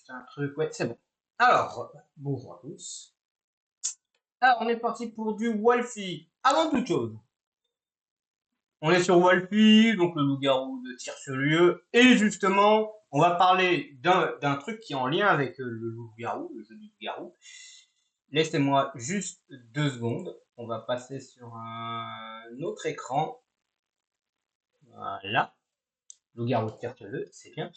juste un truc. Ouais, c'est bon. Alors, bonjour à tous. Alors, on est parti pour du Wolfie. Avant toute chose, on est sur Wolfie, donc le loup-garou de Tire-sur-Lieu. Et justement, on va parler d'un truc qui est en lien avec le loup-garou, le jeu du loup-garou. Laissez-moi juste 2 secondes. On va passer sur un autre écran. Voilà. Loup-garou de Tire-sur-Lieu, c'est bien.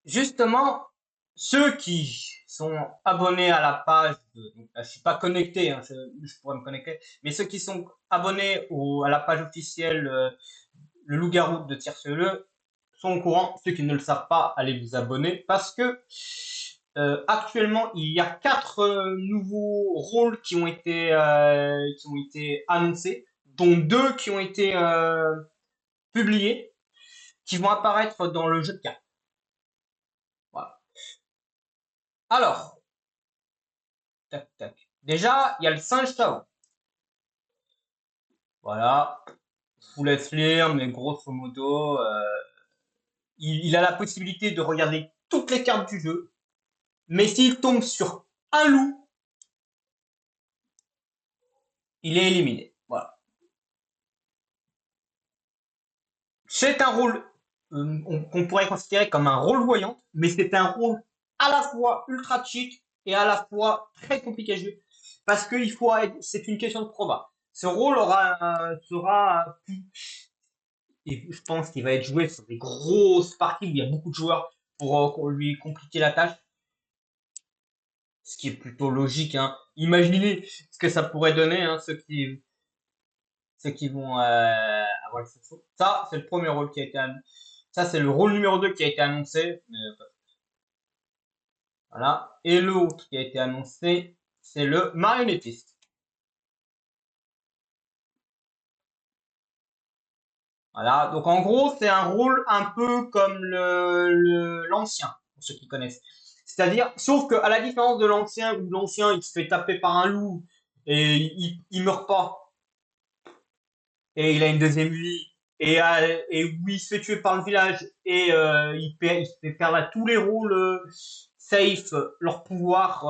Justement, ceux qui sont abonnés à la page, donc, je suis pas connecté, hein, je pourrais me connecter, mais ceux qui sont abonnés à la page officielle le loup-garou de Tire-sur-le sont au courant. Ceux qui ne le savent pas, allez vous abonner parce que actuellement il y a 4 nouveaux rôles qui ont été annoncés, dont 2 qui ont été publiés, qui vont apparaître dans le jeu de cartes. Voilà. Alors, tac, tac. Déjà, il y a le singe savant. Voilà. Je vous laisse lire, mais grosso modo, il a la possibilité de regarder toutes les cartes du jeu. Mais s'il tombe sur un loup, il est éliminé. Voilà. C'est un rôle qu'on pourrait considérer comme un rôle voyant, mais c'est un rôle à la fois ultra cheat et à la fois très compliqué à jouer. Parce que c'est une question de proba. Ce rôle sera et je pense qu'il va être joué sur des grosses parties où il y a beaucoup de joueurs pour lui compliquer la tâche, ce qui est plutôt logique. Hein. Imaginez ce que ça pourrait donner, hein, ceux qui vont avoir le saut. Ça, c'est le premier rôle qui a été annoncé. Ça, c'est le rôle numéro 2 qui a été annoncé. Voilà. Et l'autre qui a été annoncé, c'est le marionnettiste. Voilà. Donc en gros, c'est un rôle un peu comme l'ancien, pour ceux qui connaissent. C'est-à-dire, sauf que à la différence de l'ancien, où l'ancien il se fait taper par un loup et il meurt pas et il a une deuxième vie et où il se fait tuer par le village et il se fait perdre à tous les rôles safe leur pouvoir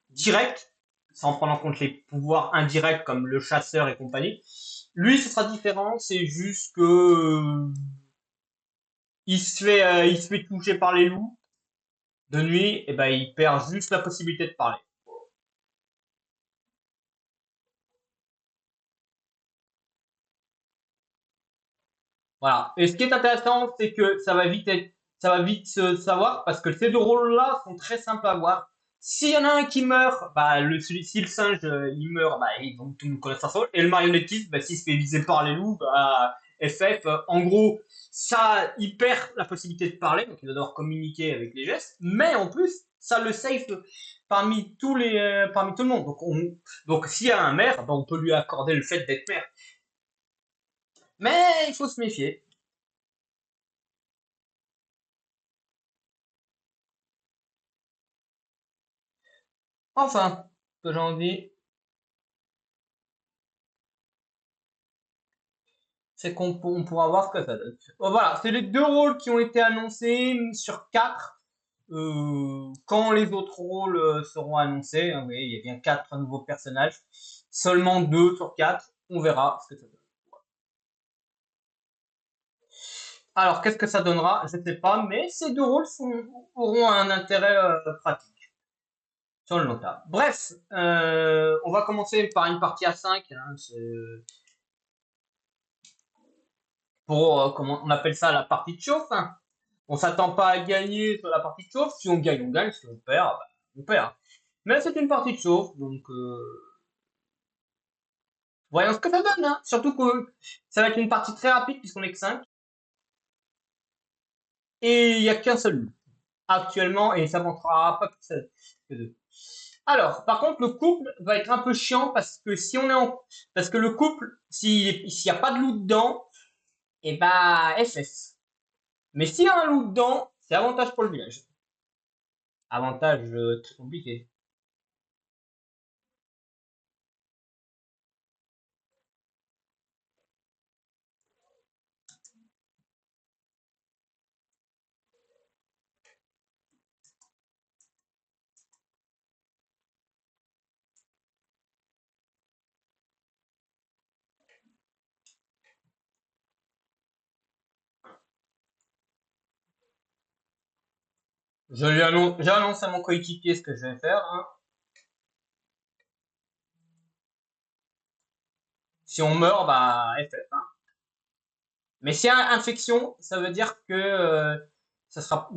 direct, sans prendre en compte les pouvoirs indirects comme le chasseur et compagnie. Lui, ce sera différent, c'est juste que il se fait toucher par les loups de nuit, et ben il perd juste la possibilité de parler. Voilà. Et ce qui est intéressant, c'est que ça va vite se savoir parce que ces 2 rôles-là sont très simples à voir. S'il y en a un qui meurt, bah si le singe il meurt, bah tout le monde connaît sa rôle. Et le marionnettiste, bah s'il se fait viser par les loups, bah FF, en gros, ça, il perd la possibilité de parler, donc il va devoir communiquer avec les gestes. Mais en plus, ça le safe parmi tout le monde. Donc s'il y a un maire, bah, on peut lui accorder le fait d'être maire. Mais il faut se méfier. Enfin, ce que j'ai envie, c'est on pourra voir ce que ça donne. Voilà, c'est les 2 rôles qui ont été annoncés sur 4. Quand les autres rôles seront annoncés, hein, oui, il y a bien 4 nouveaux personnages. Seulement 2 sur 4. On verra ce que ça donne. Alors, qu'est-ce que ça donnera? Je ne sais pas, mais ces 2 rôles auront un intérêt pratique sur le long terme. Bref, on va commencer par une partie à 5. Hein, pour, comment on appelle ça, la partie de chauffe. Hein. On s'attend pas à gagner sur la partie de chauffe. Si on gagne, on gagne. Si on perd, bah, on perd. Mais c'est une partie de chauffe, donc voyons ce que ça donne. Hein. Surtout que ça va être une partie très rapide puisqu'on est que 5. Et il n'y a qu'un seul loup actuellement et ça ne montrera pas que 2. Alors, par contre, le couple va être un peu chiant parce que le couple, s'il n'y a pas de loup dedans, et bah SS. Mais s'il y a un loup dedans, c'est avantage pour le village. Avantage très compliqué. j'annonce à mon coéquipier ce que je vais faire, hein. Si on meurt, bah, FF, hein. Mais s'il y a infection, ça veut dire que ça sera.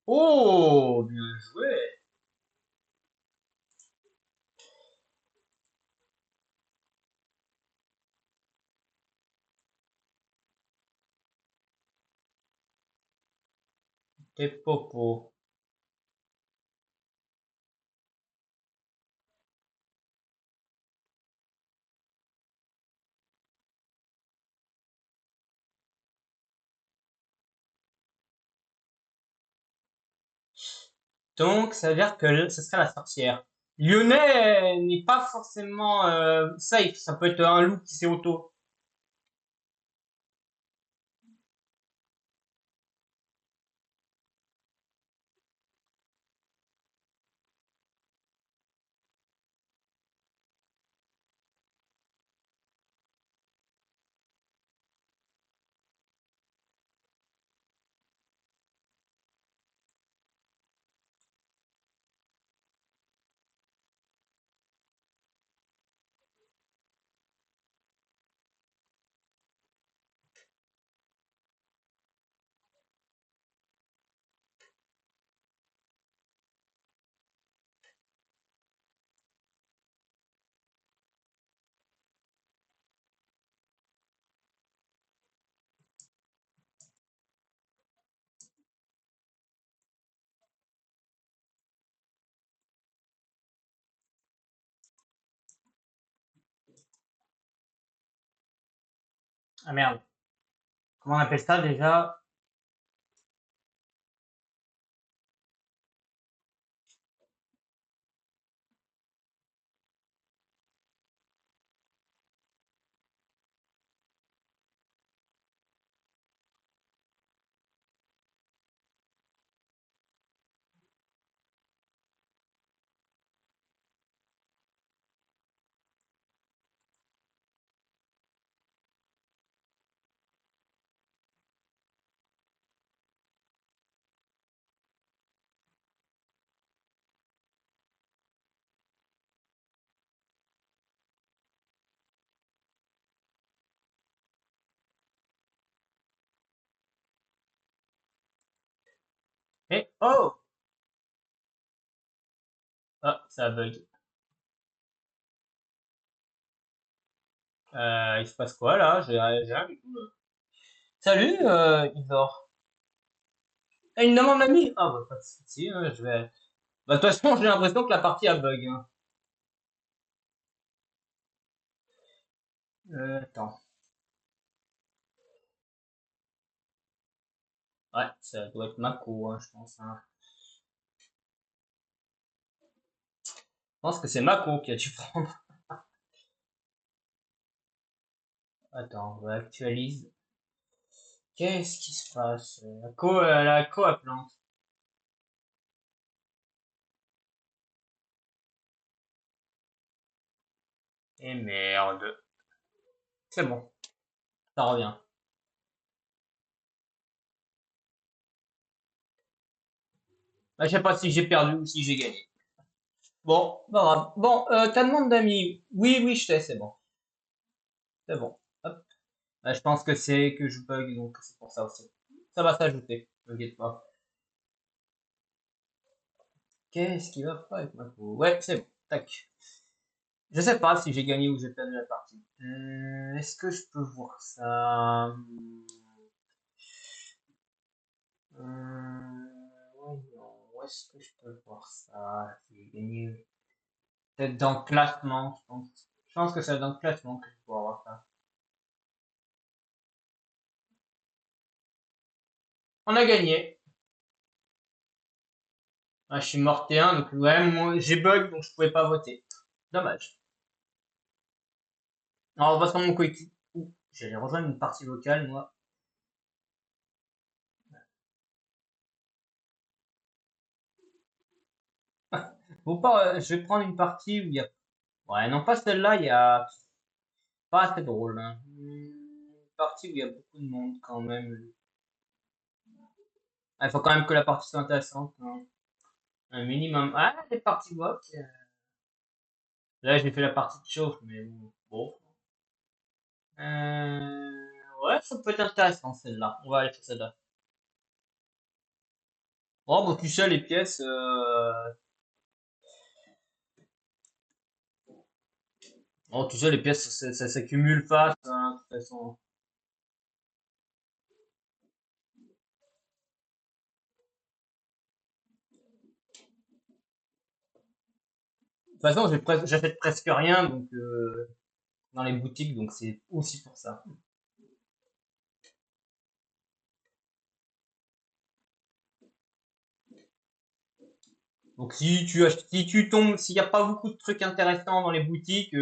Oh, bien joué. T'es popo. Donc, ça veut dire que ce serait la sorcière. Lyonnais n'est pas forcément safe. Ça peut être un loup qui s'est auto. Ah merde. Comment on appelle ça déjà? Eh, oh! Ah, ça bug. Il se passe quoi là? J'ai rien du tout, là. Salut, Isor. Ah, une demande d'ami? Ah, bah, pas de soucis, hein, je vais. Bah, de toute façon, j'ai l'impression que la partie a bug, hein. Attends. Ouais, ça doit être Mako, hein, je pense, hein. Je pense que c'est Mako qui a dû prendre. Attends, on va actualise. Qu'est-ce qui se passe? La co a plante. Et merde. C'est bon, ça revient. Bah, je sais pas si j'ai perdu ou si j'ai gagné. Bon, pas grave. Bon, ta demande d'amis. Oui, oui, je sais, c'est bon. C'est bon. Hop. Bah, je pense que c'est que je bug, donc c'est pour ça aussi. Ça va s'ajouter, t'inquiète pas. Qu'est-ce qui va pas avec ma peau? Ouais, c'est bon. Tac. Je sais pas si j'ai gagné ou j'ai perdu la partie. Est-ce que je peux voir ça? Voyons, où est-ce que je peux voir ça? Si j'ai gagné. Peut-être dans le classement, je pense. Je pense que c'est dans le classement que je peux voir ça. On a gagné. Ah, je suis mort T1, donc ouais, moi, j'ai bug, donc je pouvais pas voter. Dommage. Alors, on va sur mon coéquipier. Ouh, j'allais rejoindre une partie vocale, moi. Faut pas, je vais prendre une partie où il y a. Ouais, non, pas celle-là, il y a. Pas assez drôle, hein. Une partie où il y a beaucoup de monde quand même. Il faut quand même que la partie soit intéressante, hein. Un minimum. Ah, les parties WoW. Là, j'ai fait la partie de chauffe, mais bon. Bon. Ouais, ça peut être intéressant celle-là. On va aller sur celle-là. Bon, bah, tu sais, les pièces, bon, tu sais, les pièces, ça s'accumule fast, hein, de toute façon. De toute façon, j'achète presque rien, donc, dans les boutiques, donc c'est aussi pour ça. Donc, si tu tombes, s'il n'y a pas beaucoup de trucs intéressants dans les boutiques,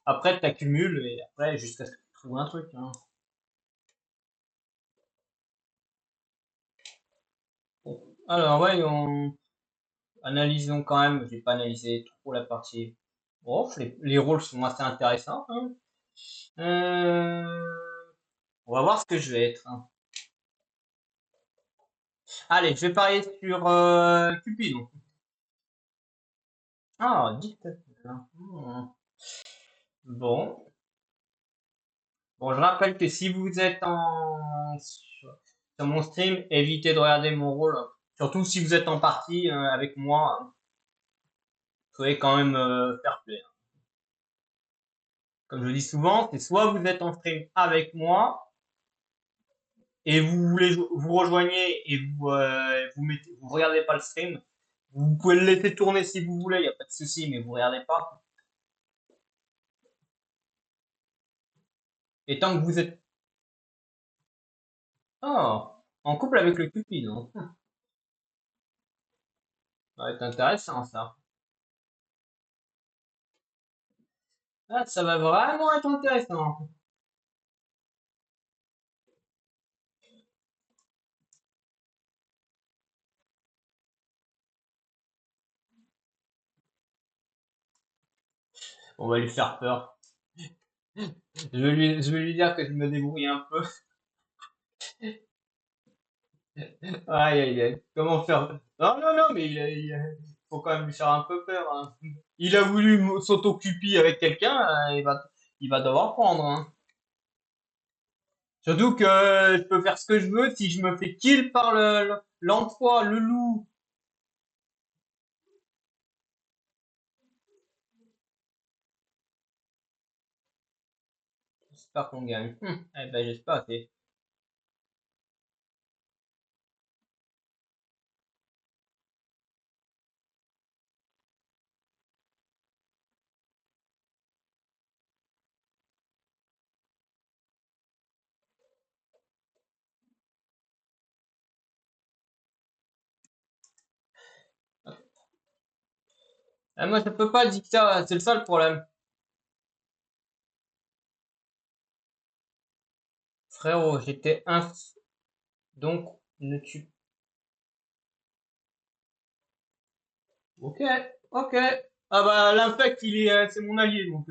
après, t'accumules, et après, jusqu'à ce que tu trouves un truc, hein. Bon. Alors, ouais, analysons quand même, j'ai pas analysé trop la partie. Bon, les rôles sont assez intéressants, hein. On va voir ce que je vais être, hein. Allez, je vais parier sur Cupidon. Ah, dictateur. Bon. Bon, je rappelle que si vous êtes sur mon stream, évitez de regarder mon rôle. Surtout si vous êtes en partie avec moi, soyez quand même fair play. Comme je dis souvent, c'est soit vous êtes en stream avec moi et vous voulez vous rejoignez et vous regardez pas le stream. Vous pouvez le laisser tourner si vous voulez, il y a pas de souci, mais vous regardez pas. Et tant que vous êtes en couple avec le Cupid, hein. Ça va être intéressant ça. Ah, ça va vraiment être intéressant. On va lui faire peur. Je vais lui dire que je me débrouille un peu. Aïe, aïe, aïe. Comment faire? Non, non, non, mais faut quand même lui faire un peu peur, hein. Il a voulu s'auto-cupi avec quelqu'un, il va devoir prendre, hein. Surtout que je peux faire ce que je veux si je me fais kill par l'antois, le loup. J'espère qu'on gagne. Eh ben, j'espère. Moi, je peux pas dicter, c'est le seul problème. Frérot, j'étais donc ne tue. Ok, ok. Ah bah l'infect, c'est mon allié donc.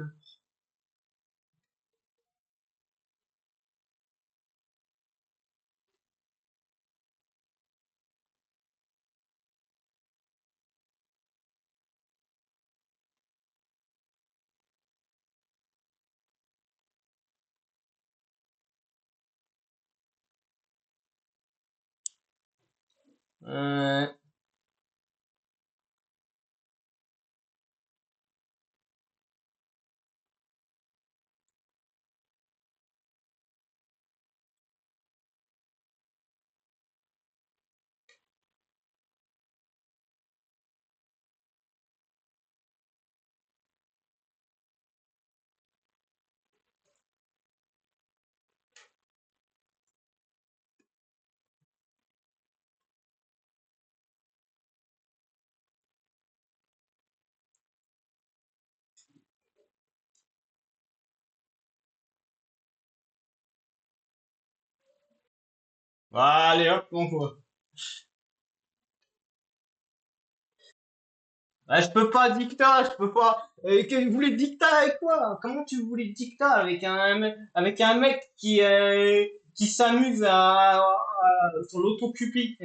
Euh, allez hop, on voit. Ah, je peux pas dictat, je peux pas. Vous voulez dictat avec quoi? Comment tu voulais dictat avec un mec qui s'amuse sur l'autocupie?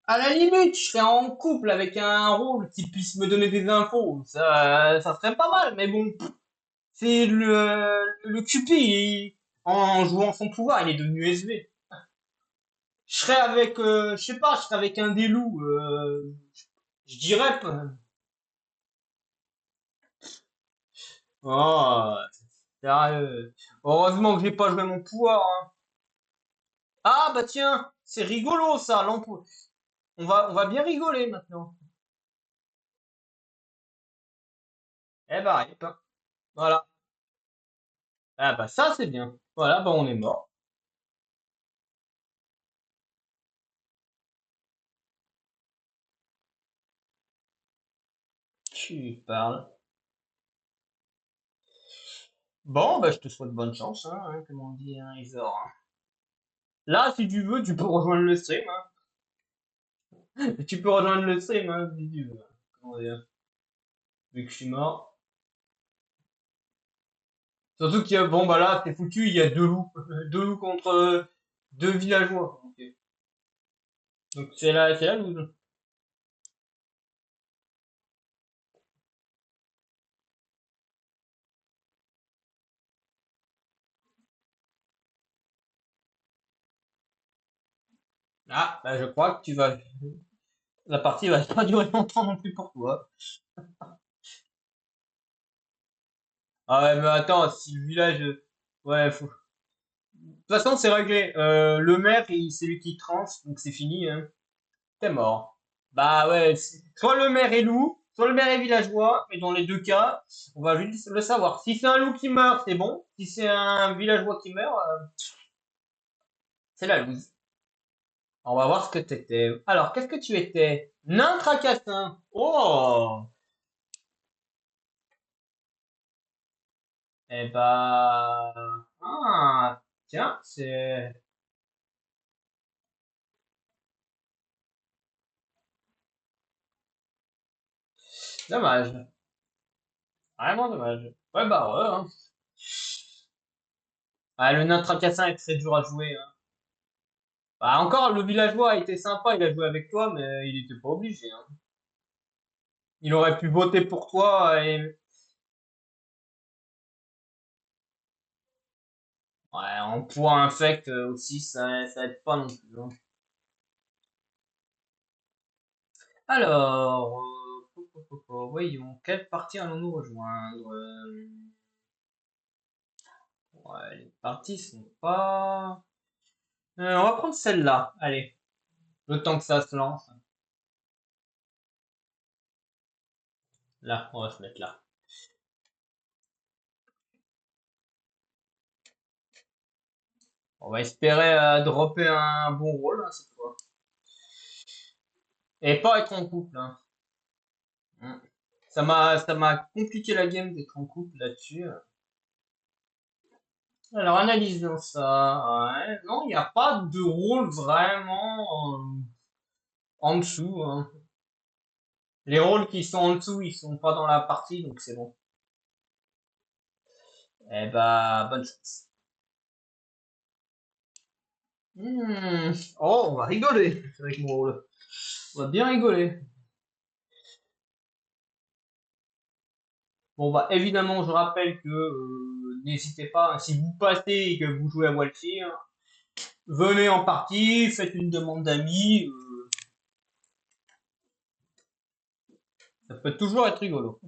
À la limite, je serais en couple avec un rôle qui puisse me donner des infos. Ça serait pas mal, mais bon, c'est le Cupid, en jouant son pouvoir, il est devenu SV. Je serais avec, je sais pas, je serais avec un des loups, je dirais, oh, sérieux. Heureusement que j'ai pas joué mon pouvoir, hein. Ah, bah tiens, c'est rigolo ça, on va bien rigoler maintenant. Eh bah, voilà. Ah bah ça c'est bien. Voilà, bah on est mort. Tu parles. Bon, bah je te souhaite bonne chance, comme on dit, hein, Isor, hein. Là, si tu veux, tu peux rejoindre le stream, hein. Tu peux rejoindre le stream, hein, si tu veux. Comment dire, vu que je suis mort. Surtout qu'il y a, bon bah là, c'est foutu, il y a deux loups. Deux loups contre deux villageois. Ok. Donc c'est là loup. Ah, bah je crois que la partie va pas durer longtemps non plus pour toi. Ah ouais, mais attends, si le village, ouais, de toute façon, c'est réglé. Le maire, c'est lui qui tranche, donc c'est fini, hein. T'es mort. Bah ouais, soit le maire est loup, soit le maire est villageois, mais dans les deux cas, on va juste le savoir. Si c'est un loup qui meurt, c'est bon. Si c'est un villageois qui meurt, c'est la loose. On va voir ce que t'étais. Alors, qu'est-ce que tu étais? Nain tracassin. Oh! Eh bah... Ah, tiens, c'est dommage. Vraiment dommage. Ouais, bah ouais, hein. Ah, le nain tracassin est très dur à jouer, hein. Bah, encore, le villageois a été sympa, il a joué avec toi, mais il était pas obligé, hein. Il aurait pu voter pour toi et ouais, en poids infect aussi, ça aide pas non plus, hein. Alors, voyons, quelle partie allons-nous rejoindre? Ouais, les parties sont pas. On va prendre celle-là. Allez, le temps que ça se lance. Là, on va se mettre là. On va espérer dropper un bon rôle, hein, cette fois. Et pas être en couple, hein. Mm. Ça m'a compliqué la game d'être en couple là-dessus. Alors, analysons ça. Ouais. Non, il n'y a pas de rôle vraiment en dessous, hein. Les rôles qui sont en dessous, ils sont pas dans la partie, donc c'est bon. Eh bah, bonne chance. Hmm. Oh, on va rigoler avec mon rôle. On va bien rigoler. Bon, bah, évidemment, je rappelle que n'hésitez pas, hein, si vous passez et que vous jouez à Walfir, venez en partie, faites une demande d'amis, ça peut toujours être rigolo.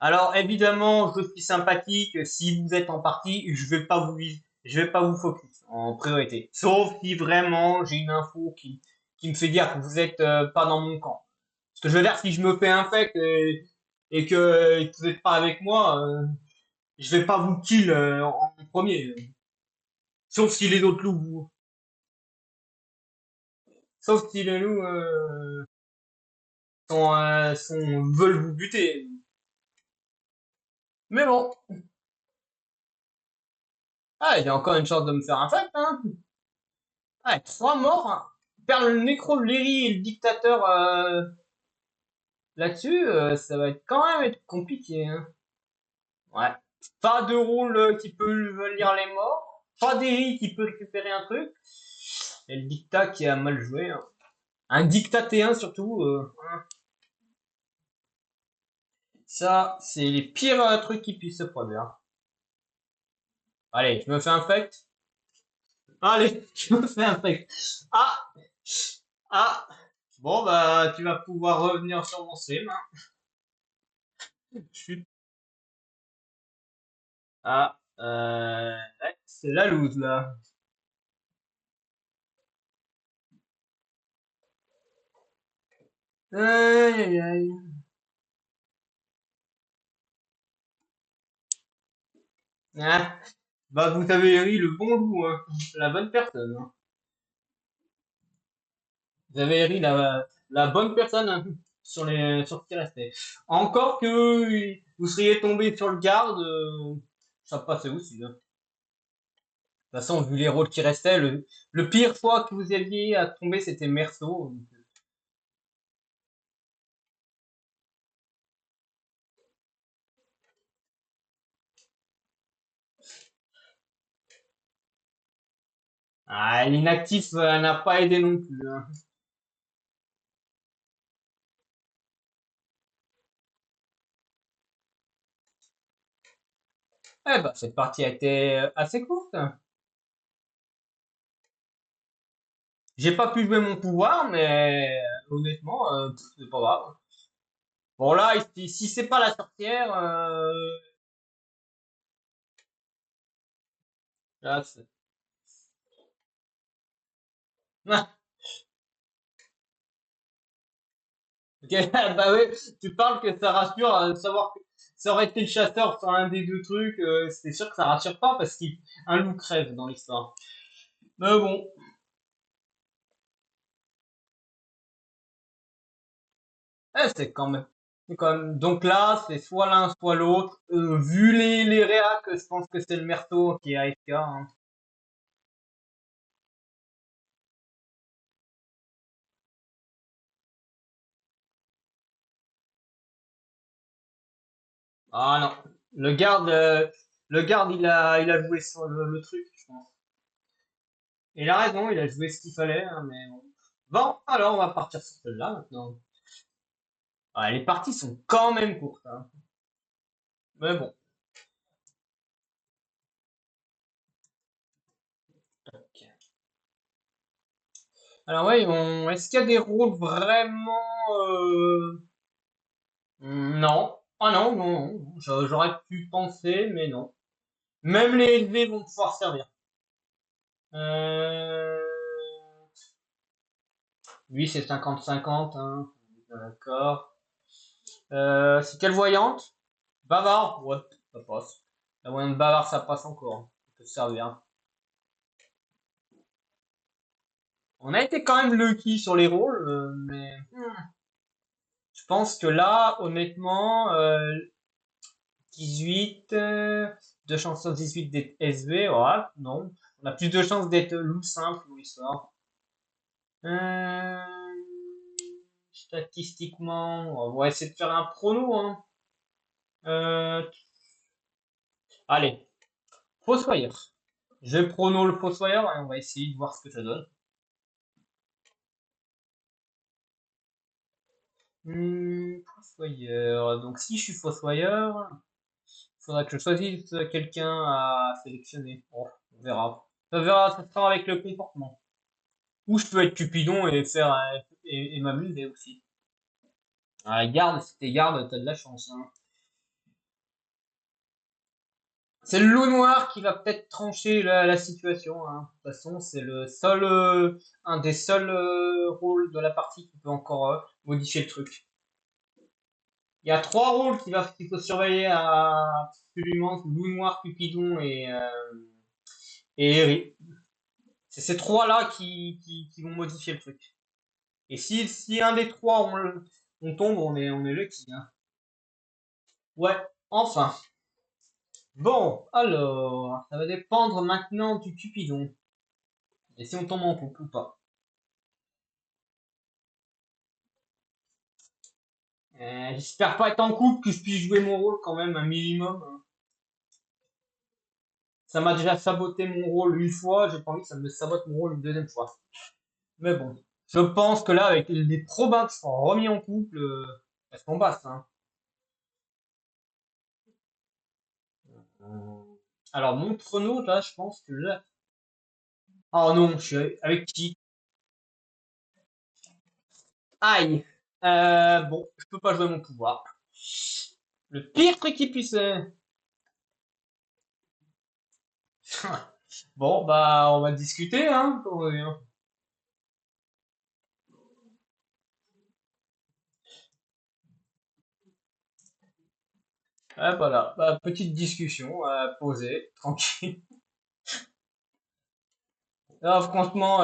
Alors évidemment, je suis sympathique. Si vous êtes en partie, je vais pas vous focus en priorité. Sauf si vraiment j'ai une info qui me fait dire que vous êtes pas dans mon camp. Ce que je veux dire, si je me fais infect et que vous êtes pas avec moi, je vais pas vous kill en premier. Sauf si les autres loups, sauf si les loups veulent vous buter. Mais bon, ah, j'ai encore une chance de me faire infect, hein. Ah, trois morts, hein. Perdre le nécro, Léry et le dictateur là-dessus, ça va être quand même être compliqué, hein. Ouais. Pas de rôle qui peut lire les morts. pas d'Eri qui peut récupérer un truc. Et le dictat qui a mal joué, hein. Un dictat T1 surtout. Hein. Ça, c'est les pires trucs qui puissent se produire. Allez, je me fais un fake. Allez, je me fais un fake. Ah, ah. Bon, bah, tu vas pouvoir revenir sur mon stream, hein. Je suis... Ah, ouais, c'est la loose, là. Aïe, aïe, aïe. Ah, bah, vous avez eu le bon loup, hein. La bonne personne, hein. Vous avez ri la bonne personne, hein, sur ce qui restait. Encore que vous seriez tombé sur le garde, ça passait aussi, hein. De toute façon, vu les rôles qui restaient, le pire choix que vous aviez à tomber, c'était Merceau. Ah, l'inactif n'a pas aidé non plus, hein. Eh ben, cette partie a été assez courte. J'ai pas pu jouer mon pouvoir, mais honnêtement, c'est pas grave. Bon là, si c'est pas la sorcière, là, Ok, bah oui, tu parles que ça rassure de savoir que ça aurait été le chasseur sur un des deux trucs, c'est sûr que ça rassure pas parce qu'un loup crève dans l'histoire. Mais bon, c'est quand même. C'est quand même. Donc là, c'est soit l'un, soit l'autre. Vu les réacs, je pense que c'est le merteau qui est AFK, hein. Ah non. Le garde, il a joué sur le truc, je pense. Et il a raison, il a joué ce qu'il fallait, hein, mais bon. Bon, alors on va partir sur celle-là maintenant. Ah, les parties sont quand même courtes, hein. Mais bon. Alors ouais, est-ce qu'il y a des rôles vraiment... Non. Ah non, non, non. J'aurais pu penser, mais non. Même les élevés vont pouvoir servir. Euh... Lui, c'est 50-50, hein. D'accord. C'est quelle voyante? Bavard? Ouais, ça passe. La voyante bavard, ça passe encore. Ça peut servir. On a été quand même lucky sur les rôles, mais je pense que là, honnêtement, 18, deux chances sur 18 d'être SV, voilà, non. On a plus de chances d'être loup simple ou histoire. Euh, Statistiquement, on va essayer de faire un prono, hein. Euh, Allez, Fossoyeur. Je prono le Fossoyeur et on va essayer de voir ce que ça donne. Fossoyeur. Donc si je suis Fossoyeur, il faudra que je choisisse quelqu'un à sélectionner. Bon, on verra. On verra, ça sera avec le comportement. Ou je peux être Cupidon et faire et m'amuser aussi. Ah, garde, si t'es garde, t'as de la chance, hein. C'est le loup noir qui va peut-être trancher la situation, hein. De toute façon, c'est le seul, un des seuls rôles de la partie qui peut encore modifier le truc. Il y a trois rôles qu'il faut surveiller absolument, loup noir, Cupidon et Eri. C'est ces trois-là qui vont modifier le truc. Et si un des trois on tombe, on est lucky, hein. Ouais, enfin. Bon, alors, ça va dépendre maintenant du Cupidon. Et si on tombe en couple ou pas. J'espère pas être en couple, que je puisse jouer mon rôle quand même un minimum, hein. Ça m'a déjà saboté mon rôle une fois, j'ai pas envie que ça me sabote mon rôle une deuxième fois. Mais bon, je pense que là, avec les probas qui seront remis en couple, elles seront basses, hein. Euh, Alors, montre-nous, là, je pense que là... Oh non, je suis avec qui? Aïe! Bon, je peux pas jouer mon pouvoir. Le pire truc qui puisse... Bon, bah, on va discuter, hein, comme on dit, hein. Voilà, bah, petite discussion, posée, tranquille. Non, franchement,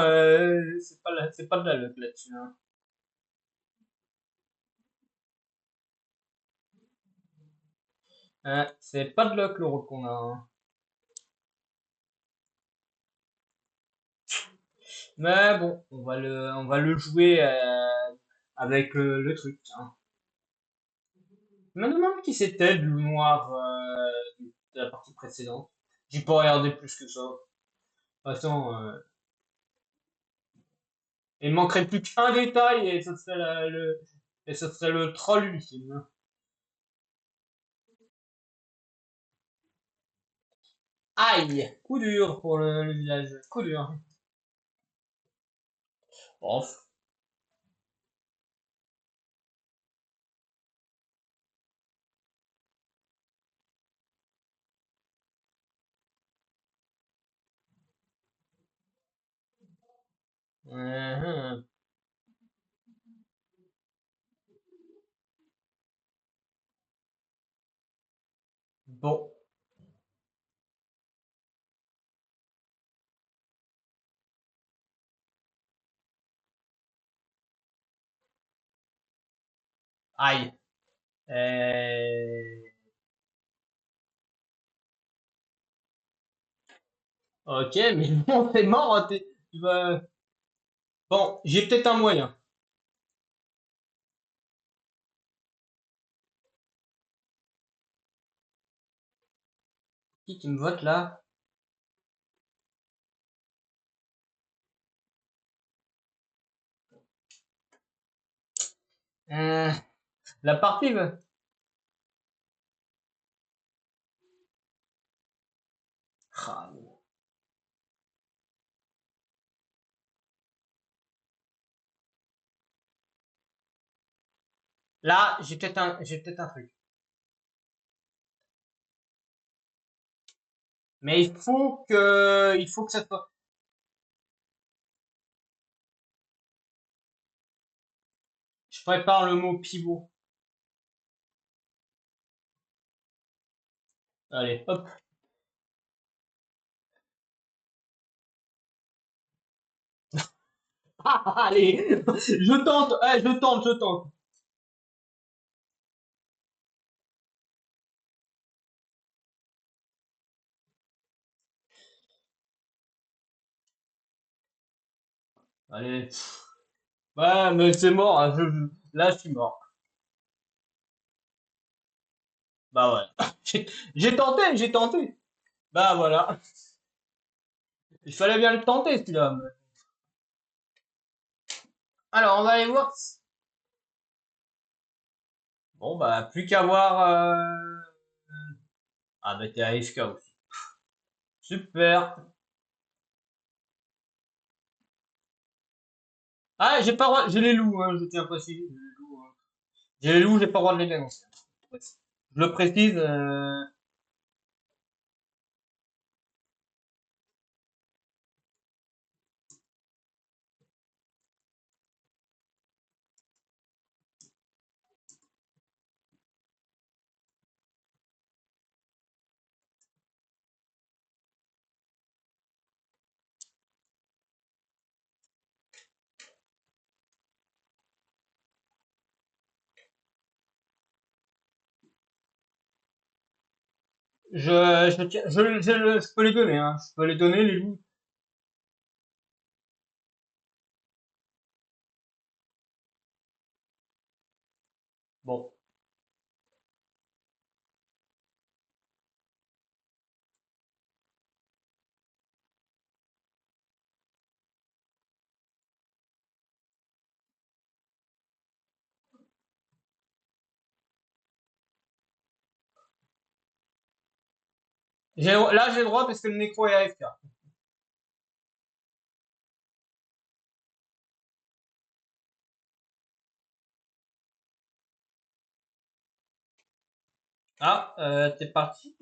c'est pas de la luck là-dessus, hein. C'est pas de luck le rôle qu'on a, hein. Mais bon, on va le jouer avec le truc, hein. Je me demande qui c'était le loup noir de la partie précédente. J'ai pas regardé plus que ça. De toute façon, il manquerait plus qu'un détail et ce serait et ce serait le troll ultime, hein. Aïe! Coup dur pour le village. Coup dur. Off. Mhm. Bon. Aïe. Euh, Ok, mais bon, c'est mort, hein, tu vas... Bon, j'ai peut-être un moyen. Qui me vote là? Euh, la partie veut. Ah, là, j'ai peut-être un truc. Mais il faut que ça soit. Je prépare le mot pivot. Allez, hop. Allez, je tente, je tente. Allez. Ouais, mais c'est mort, hein, là, je suis mort. Bah ouais. J'ai tenté, j'ai tenté. Bah voilà. Il fallait bien le tenter, celui-là. Alors, on va aller voir. Bon, bah, plus qu'à voir. Ah, bah, t'es AFK aussi. Super. Ah, j'ai pas le droit, j'ai les loups, hein, je tiens à préciser. J'ai les loups, hein. J'ai les loups, j'ai pas le droit de les dénoncer. Je le précise. Je peux les donner, hein. Je peux les donner, les loups. Bon. Là, j'ai le droit parce que le nécro est AFK. Ah, t'es parti?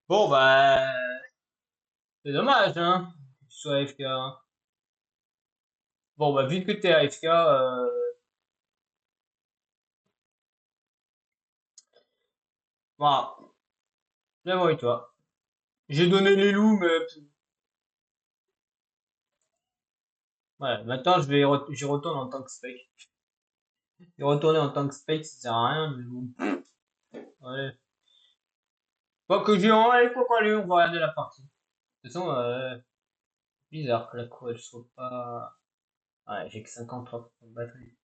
Bon, bah, c'est dommage, hein, que tu sois AFK. Hein. Bon, bah, vu que t'es AFK, voilà, bien moi et toi. J'ai donné les loups, mais ouais, maintenant j'y retourne en tant que spec. Y retourner en tant que spec, ça sert à rien, mais bon. Ouais. Quoi que j'ai en allez, pourquoi aller, on va regarder la partie. De toute façon, bizarre que la cour elle soit pas. Ouais, j'ai que 53% de batterie.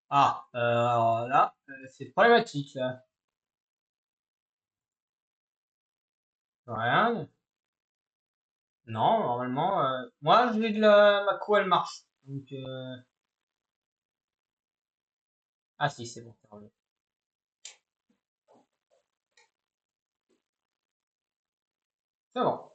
Ah, alors là, c'est problématique là. Rien. Non, normalement, moi j'ai de ma cour elle marche. Donc, ah si, c'est bon, c'est revenu. C'est bon.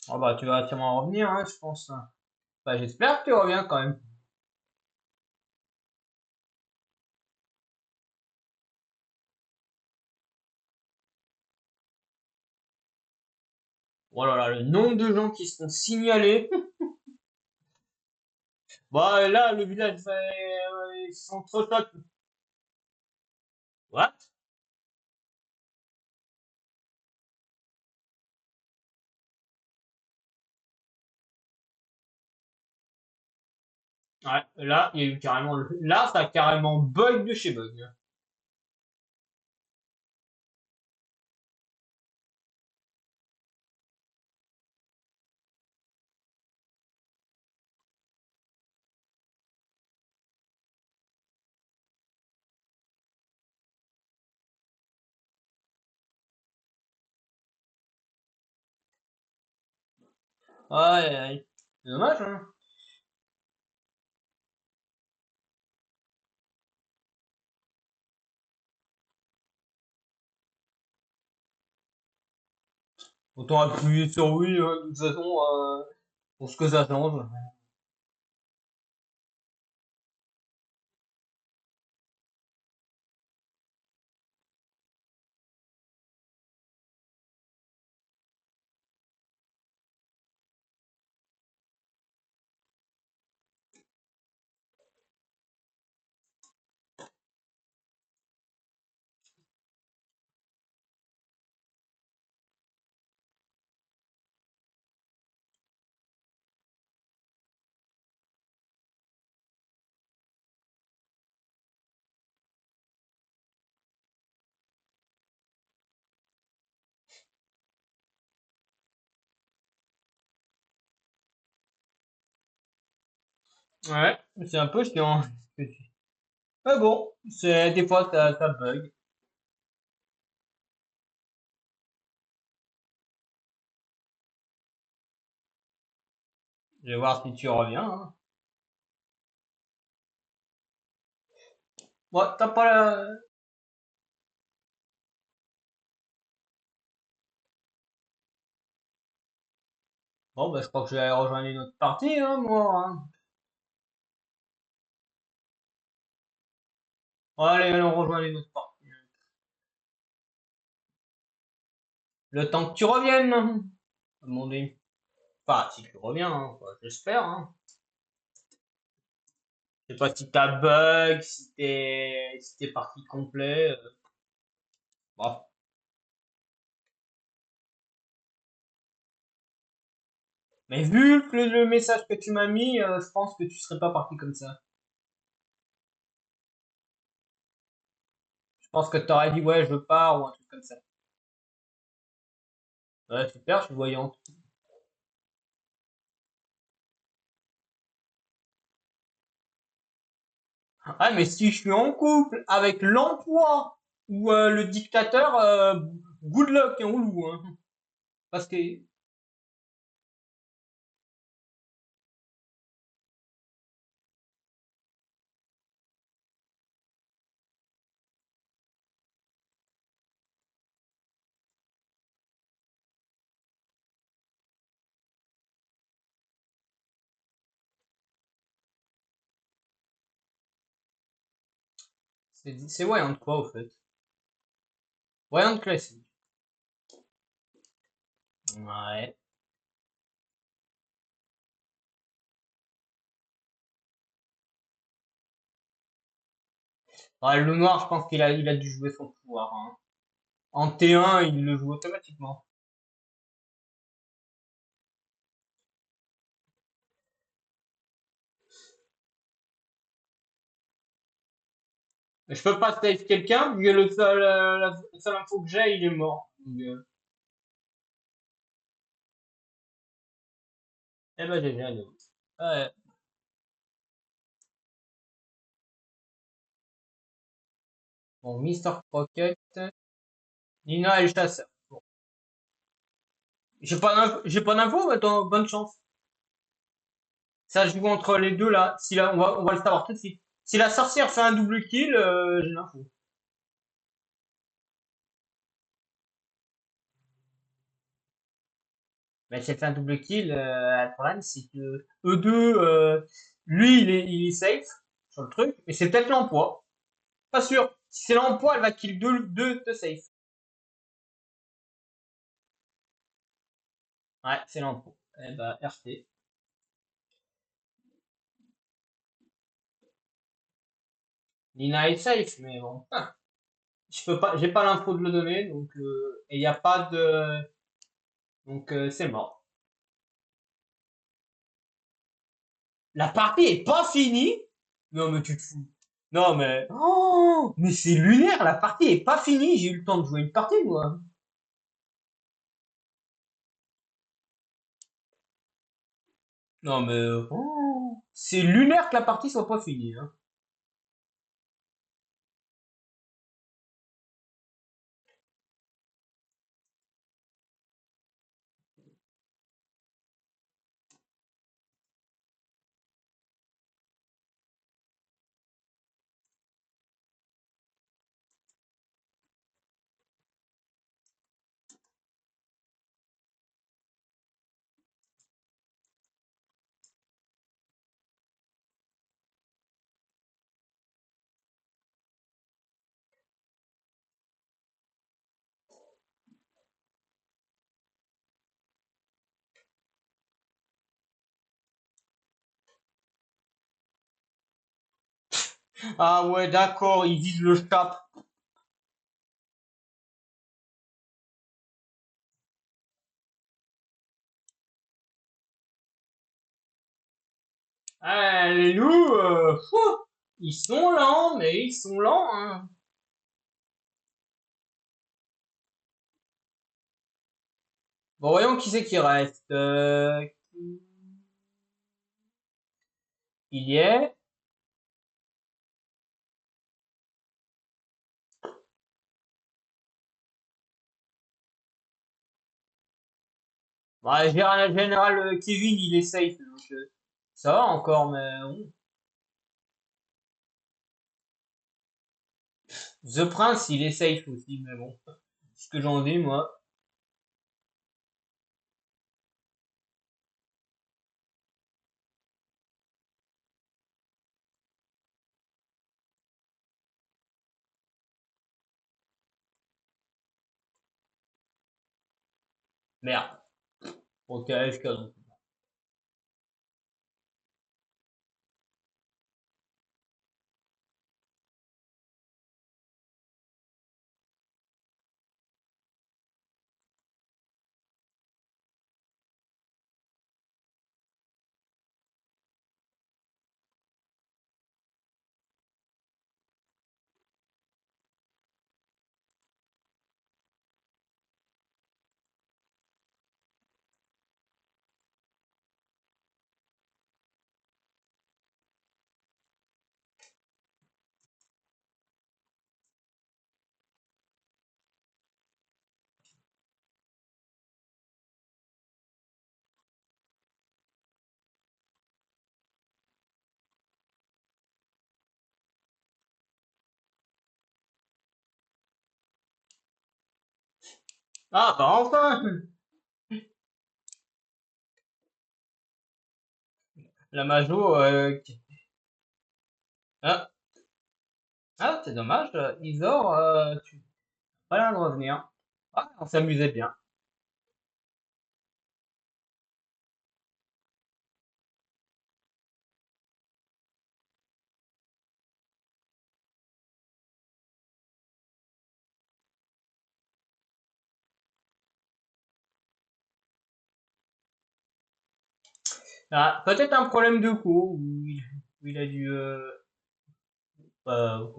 Ah bah, tu vas sûrement revenir, hein, je pense. Hein. Bah, j'espère que tu reviens quand même. Oh là là, le nombre de gens qui se font signaler. Bah, là, le village va, s'entrechoque. What? Ouais, là, il y a eu carrément, là, ça a carrément bug de chez bug. Ouais, ouais. C'est dommage, hein. Autant appuyer sur oui, de toute façon, pour ce que ça change. Ouais, c'est un peu chiant. Mais bon, c'est, des fois, ça bug. Je vais voir si tu reviens, hein. Ouais, t'as pas la... Bon, bah, je crois que je vais aller rejoindre une autre partie, hein, moi, hein. Bon, allez, allons rejoindre une autre partie. Le temps que tu reviennes, hein, comme on dit. Enfin, si tu reviens, hein, quoi, j'espère, hein. Je sais pas si t'as bug, si t'es parti complet. Bon. Mais vu que le message que tu m'as mis, je pense que tu serais pas parti comme ça. Je pense que t'aurais dit ouais, je pars ou un truc comme ça. Ouais, super, je suis voyante. Ah, mais si je suis en couple avec l'emploi ou le dictateur, good luck, hein, oulou, hein. Parce que c'est voyante quoi, au fait. Voyante classique. Ouais. Ouais, le noir, je pense qu'il a dû jouer son pouvoir, hein. En T1, il le joue automatiquement. Mais je peux pas save quelqu'un, vu que la seule info que j'ai, il est mort. Donc, eh ben, j'ai rien d'autre. Ouais. Bon, Mister Pocket, Nina et le chasseur. Bon. J'ai pas d'infos, mais attends, bonne chance. Ça joue entre les deux là. Si là, on va le savoir tout de suite. Si la sorcière fait un double kill, j'ai l'info. Mais si elle fait un double kill, le problème c'est que eux deux, lui il est safe sur le truc, et c'est peut-être l'emploi. Pas sûr. Si c'est l'emploi, elle va kill deux de safe. Ouais, c'est l'emploi. Eh ben, RT. Nina est safe, mais bon. Ah, je peux pas, j'ai pas l'info de le donner, donc et il y a pas de, donc c'est mort. La partie est pas finie. Non mais tu te fous. Non mais oh, mais c'est lunaire. La partie est pas finie. J'ai eu le temps de jouer une partie moi. Non mais oh, c'est lunaire que la partie soit pas finie, hein. Ah ouais, d'accord, ils visent le cap. Ah, les loups, ils sont lents, mais ils sont lents, hein. Bon, voyons qui c'est qui reste. Il y est. Bah, général Kevin, il est safe, donc ça va encore, mais bon. The Prince, il est safe aussi, mais bon. C'est ce que j'en dis, moi. Merde. Ok, AFK donc. Ah, bah enfin! La Majo, ah, ah, c'est dommage, Isor, tu pas l'air de revenir. Ah, on s'amusait bien. Ah, peut-être un problème de cou, où il a dû,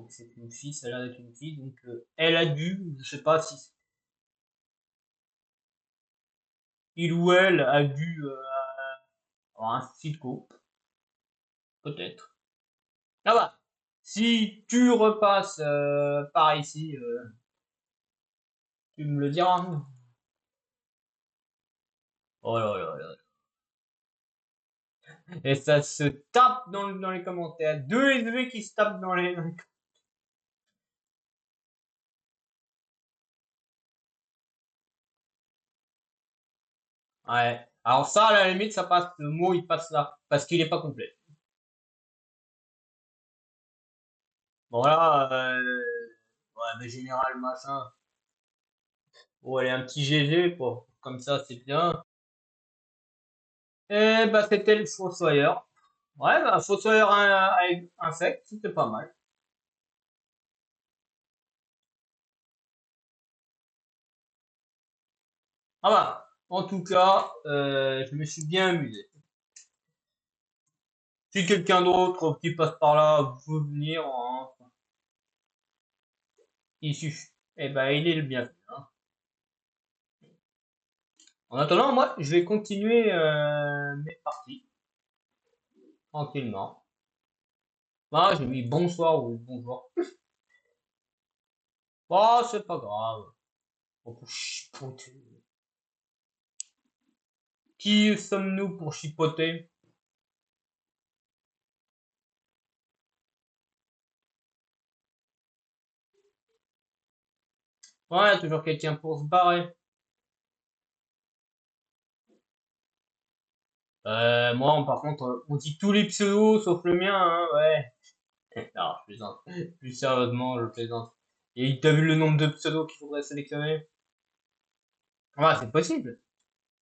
c'est une fille, ça a l'air d'être une fille, donc elle a dû, je sais pas si il ou elle a dû avoir un souci de co, peut-être. Ah bah, si tu repasses par ici, tu me le diras. Oh là là là. Et ça se tape dans les commentaires. Deux SV qui se tapent dans les... Ouais. Alors ça, à la limite, ça passe, le mot, il passe là, parce qu'il est pas complet. Bon là, ouais, mais général, machin. Bon, allez, un petit GG, quoi. Comme ça, c'est bien. Et bah, c'était le Fossoyeur. Ouais, bah, Fossoyeur avec insecte, c'était pas mal. Ah bah, en tout cas, je me suis bien amusé. Si quelqu'un d'autre qui passe par là veut venir, hein, il suffit. Eh ben, il est le bienvenu, hein. En attendant, moi, je vais continuer mes parties tranquillement. Ah, j'ai mis bonsoir ou bonjour. Oh, c'est pas grave. On peut chipoter. Qui sommes-nous pour chipoter? Ouais, toujours quelqu'un pour se barrer. Moi, par contre, on dit tous les pseudos sauf le mien, hein, ouais. Non, je plaisante. Plus sérieusement, je plaisante. Et t'as vu le nombre de pseudos qu'il faudrait sélectionner? Ouais, c'est possible.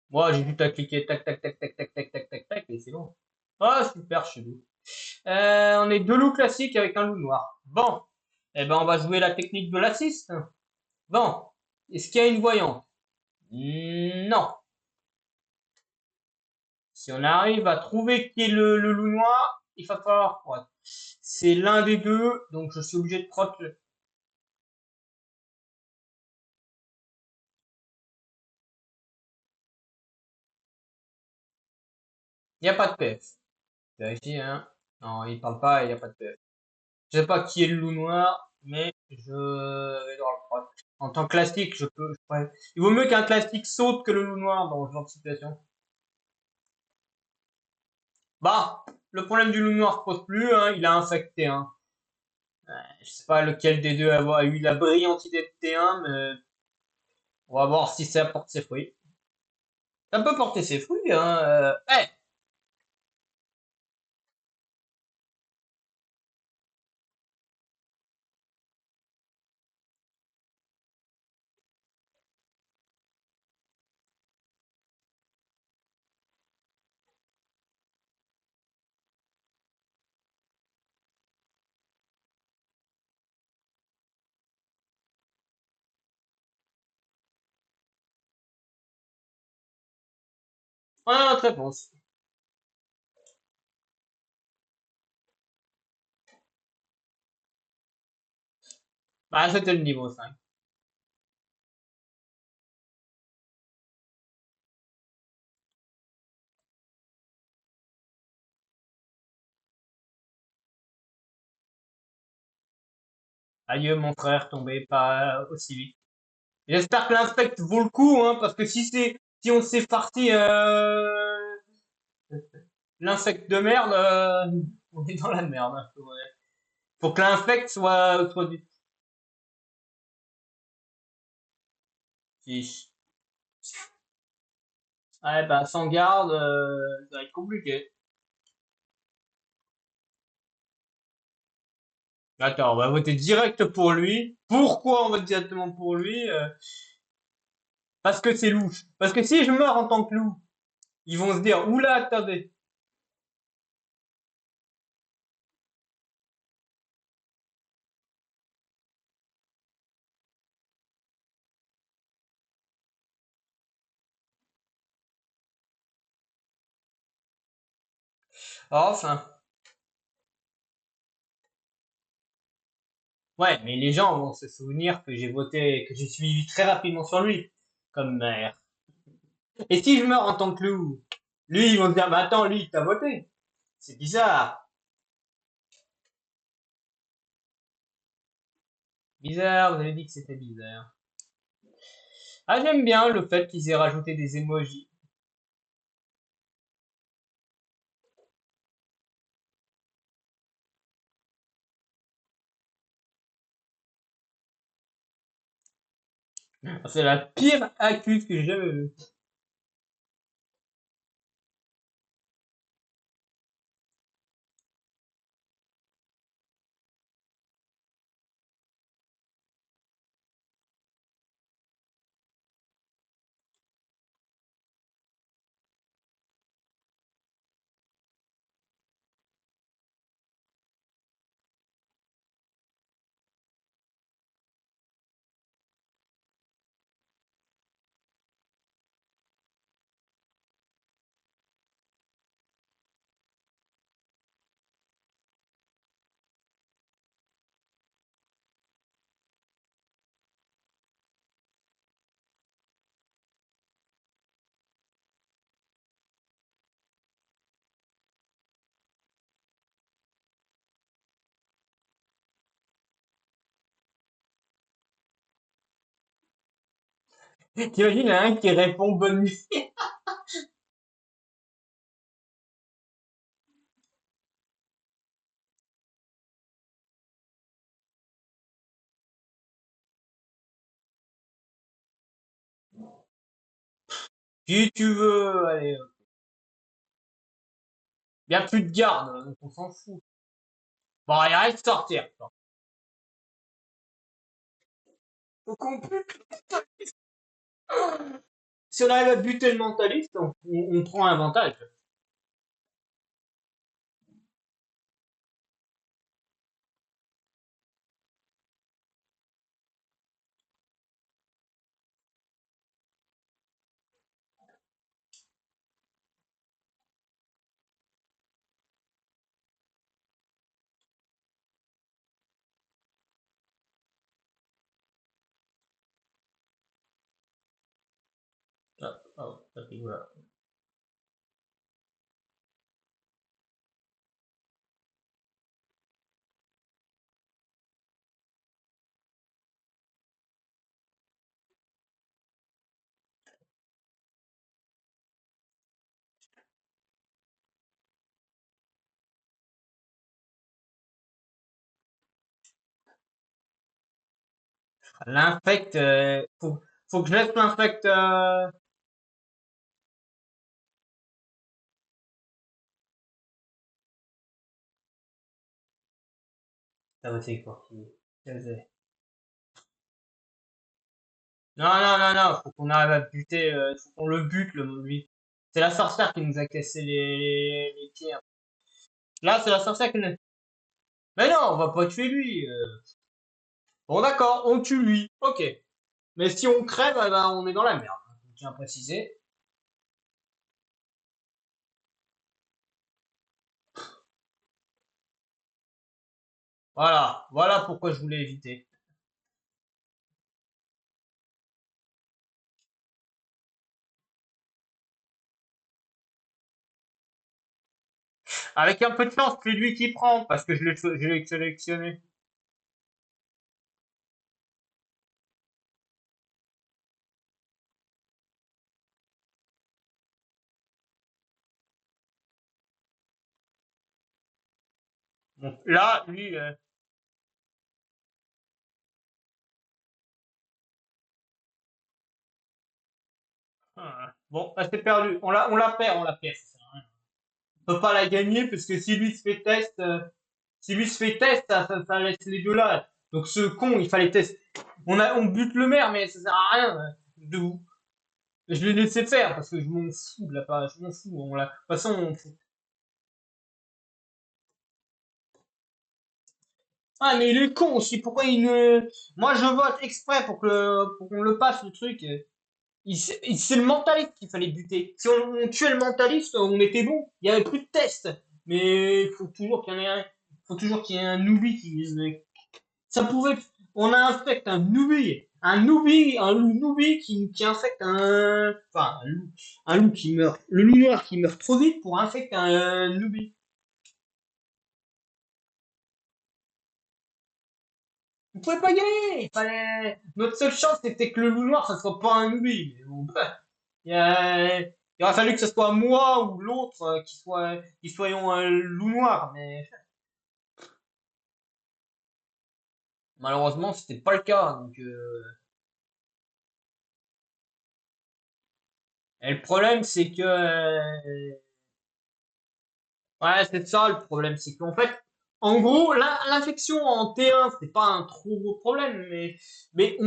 Moi, j'ai juste à cliquer tac tac tac tac tac tac tac tac tac et c'est bon. Ah, super chelou. On est deux loups classiques avec un loup noir. Bon. Eh ben, on va jouer la technique de l'assist. Bon. Est-ce qu'il y a une voyante? Non. Si on arrive à trouver qui est le loup noir, il va falloir quoi? C'est l'un des deux, donc je suis obligé de prendre le... Il n'y a pas de PF. Vérifiez, hein. Non, il parle pas, il n'y a pas de PF. Je sais pas qui est le loup noir, mais je vais devoir le prendre. En tant que classique, je peux... ouais. Il vaut mieux qu'un classique saute que le loup noir dans ce genre de situation. Bah, le problème du loup noir se pose plus, hein, il a infecté, hein. Je sais pas lequel des deux a eu la brillante idée de T1, mais on va voir si ça porte ses fruits. Ça peut porter ses fruits, hein. On a notre réponse. Bah, c'était le niveau 5. Adieu, mon frère, tombé pas aussi vite. J'espère que l'inspect vaut le coup, hein, parce que si on s'est farci, l'insecte de merde, on est dans la merde, hein. Faut que l'infect soit du... Si. Ouais, bah, sans garde, ça va être compliqué. Attends, on va voter direct pour lui. Pourquoi on vote directement pour lui? Parce que c'est louche. Parce que si je meurs en tant que loup, ils vont se dire, oula, attendez. Enfin. Ouais, mais les gens vont se souvenir que j'ai voté, que j'ai suivi très rapidement sur lui, comme maire. Et si je meurs en tant que loup, lui, ils vont se dire, bah attends, lui, t'as voté. C'est bizarre. Bizarre, vous avez dit que c'était bizarre. Ah, j'aime bien le fait qu'ils aient rajouté des emojis. C'est la pire accuse que j'ai jamais vue. T'imagines, il y en a un qui répond bonne nuit. Si tu veux, allez. Il y a plus de garde, donc on s'en fout. Bon, allez, arrête de sortir. Faut qu'on bute. Si on arrive à buter le mentaliste, on prend un avantage. Ah, oh, ça fait voilà. L'infect, faut que je laisse l'infect. Ça va, c'est quoi qui- quel c'est Non, non, non, non, faut qu'on arrive à buter, faut qu'on le bute, lui. C'est la sorcière qui nous a cassé les pierres. Là, c'est la sorcière qui nous... Mais non, on va pas tuer lui. Bon, d'accord, on tue lui. Ok. Mais si on crève, eh ben, on est dans la merde. Je tiens à préciser. Voilà. Voilà pourquoi je voulais éviter. Avec un peu de chance, c'est lui qui prend, parce que je l'ai sélectionné. Donc là, lui, Bon, bah, c'est perdu. On la perd. Ça sert à rien. On peut pas la gagner parce que si lui se fait test, si lui se fait test, ça laisse les deux là. Donc ce con, il fallait test. On bute le maire, mais ça sert à rien. De, je l'ai laissé faire parce que je m'en fous de la page, je m'en fous. De toute façon, ah, mais il est con aussi. Pourquoi il ne. Moi, je vote exprès pour qu'on le passe, le truc. C'est le mentaliste qu'il fallait buter. Si on tuait le mentaliste, on était bon. Il y avait plus de tests. Mais il faut toujours qu'il y en ait un. Faut toujours qu'il y ait un newbie qui dise. Ça pouvait. On a infecte un newbie. Un loup newbie qui infecte un. Enfin, un loup qui meurt. Le loup noir qui meurt trop vite pour infecter un newbie. On pouvait pas gagner. Il fallait. Notre seule chance, c'était que le loup noir, ça soit pas un newbie. Mais bon, bref. Il aurait fallu que ce soit moi ou l'autre qui soyons un loup noir. Mais malheureusement, c'était pas le cas. Donc, et le problème, c'est que. Ouais, c'est ça le problème. C'est qu'en fait, en gros, l'infection en T1, c'est pas un trop gros problème. Mais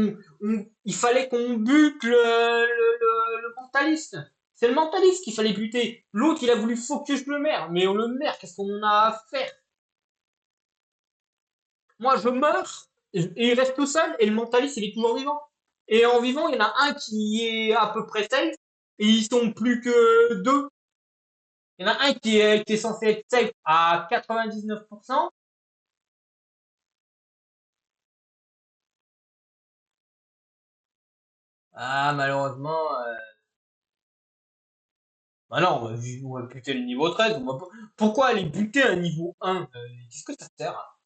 il fallait qu'on bute le mentaliste. C'est le mentaliste qu'il fallait buter. L'autre, il a voulu focus le maire. Mais le maire, qu'est-ce qu'on a à faire? Moi, je meurs, et il reste tout seul, et le mentaliste, il est toujours vivant. Et en vivant, il y en a un qui est à peu près safe, et ils sont plus que deux. Il y en a un qui est censé être safe à 99%. Ah, malheureusement, bah non, on va buter le niveau 13. Pourquoi aller buter un niveau 1? Qu'est-ce que ça sert?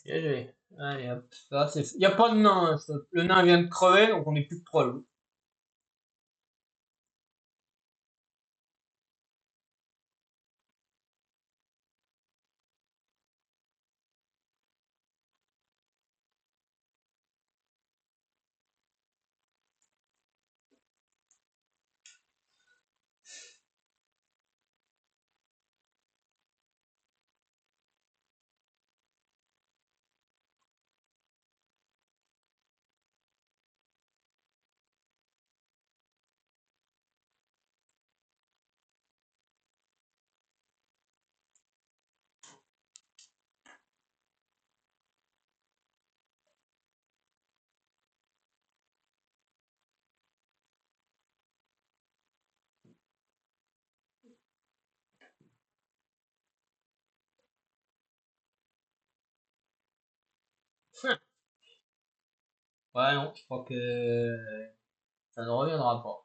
Bien joué. Allez, hop. Il y a pas de nain, hein. Le nain vient de crever, donc on est plus que 3 loups. Ouais, non, je crois que ça ne reviendra pas.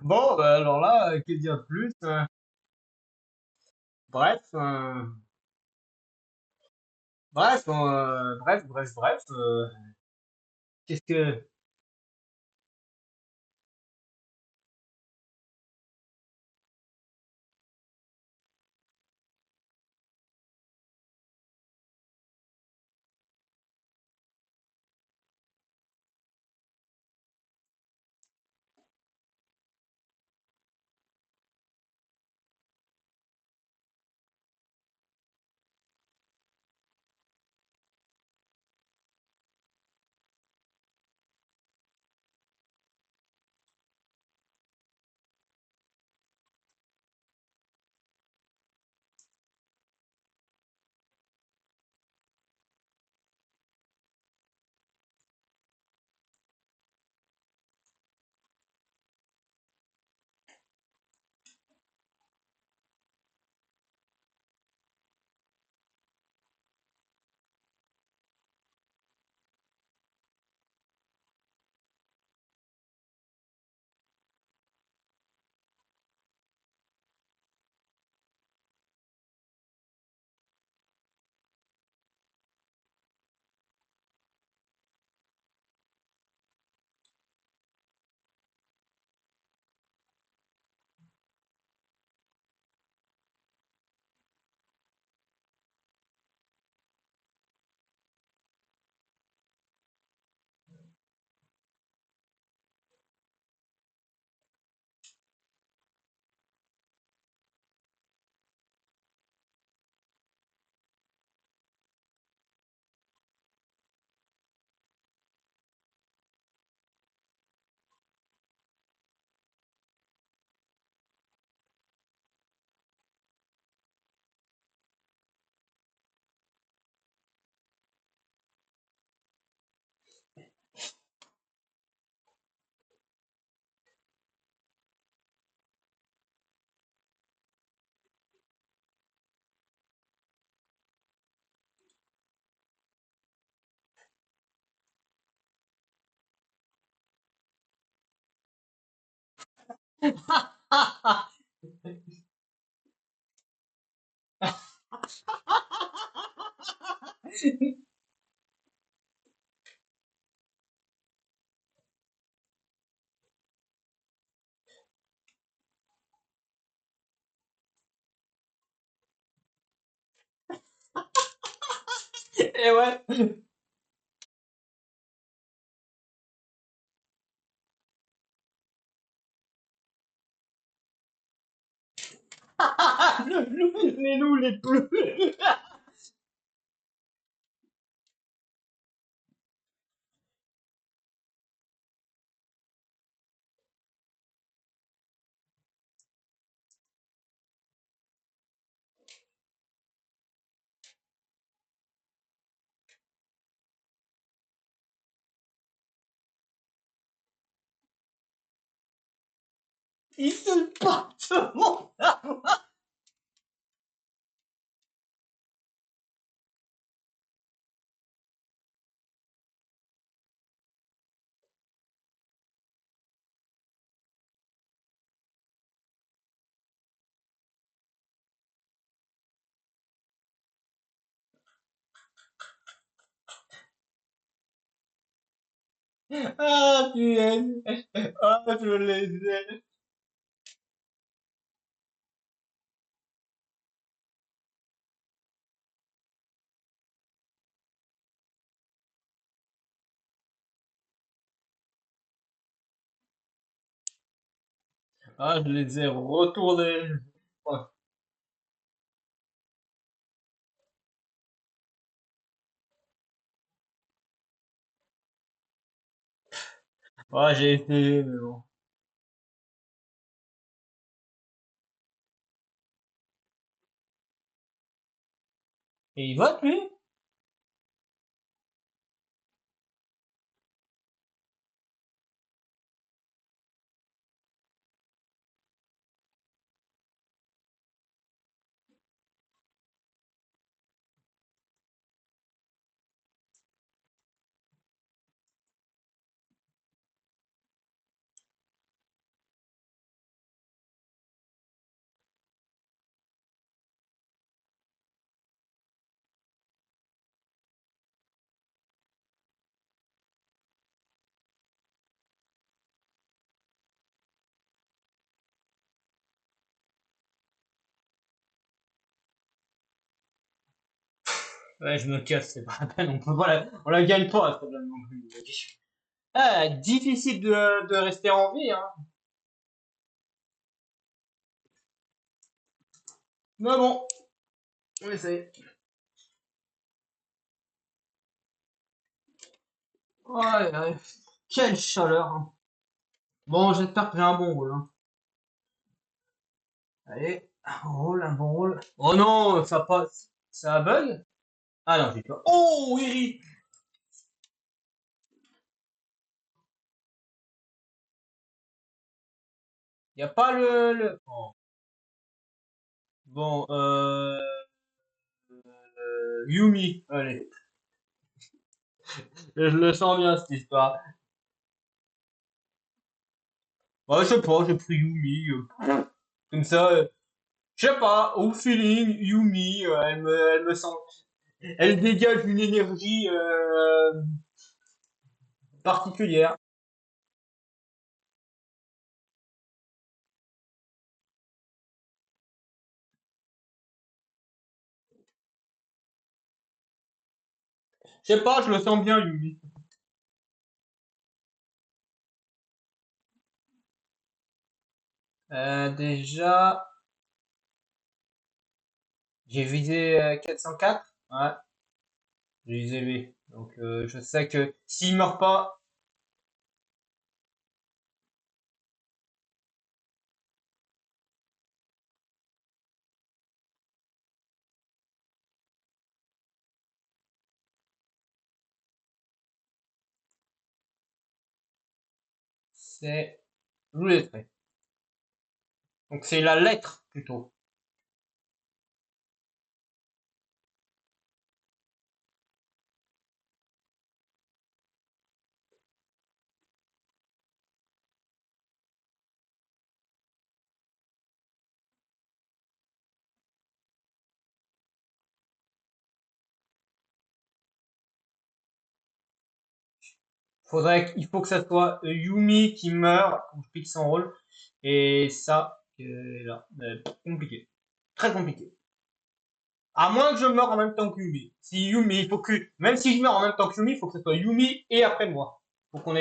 Bon, bah, alors là, que dire de plus? Bref, bref. Qu'est-ce que... Eh ouais. Les loups les plus. Ils se battent. Ah, punaise. Ah, je les ai. Ah, je les ai retournés. Ouais, ouais, j'ai essayé, mais bon. Et il vote, lui? Ouais, je me casse, c'est pas la peine, on la gagne pas, cette problème non plus. Ah, difficile de rester en vie, hein. Mais bon, on essaye. Ouais, ouais. Quelle chaleur, hein. Bon, j'espère que j'ai un bon rôle, hein. Allez, un rôle, un bon rôle. Oh non, ça passe. Ça bug? Ah non, j'ai pas. Oh, Eric! Y a pas Oh. Bon, Yumi, allez. Je le sens bien, cette histoire. Ouais, je sais pas, j'ai pris Yumi. Comme ça, je sais pas, au feeling, Yumi, elle me sent. Elle dégage une énergie particulière. Je sais pas, je le sens bien, Yumi. Déjà, j'ai visé 404. Ouais, j'ai visé lui. Donc, je sais que s'il meurt pas, c'est loup lettré. Donc, c'est la lettre plutôt. Il faut que ça soit Yumi qui meurt quand je pique son rôle. Et ça, là, compliqué. Très compliqué. À moins que je meure en même temps que Yumi. Si Yumi, il faut que, même si je meurs en même temps que Yumi, il faut que ce soit Yumi et après moi. Faut que,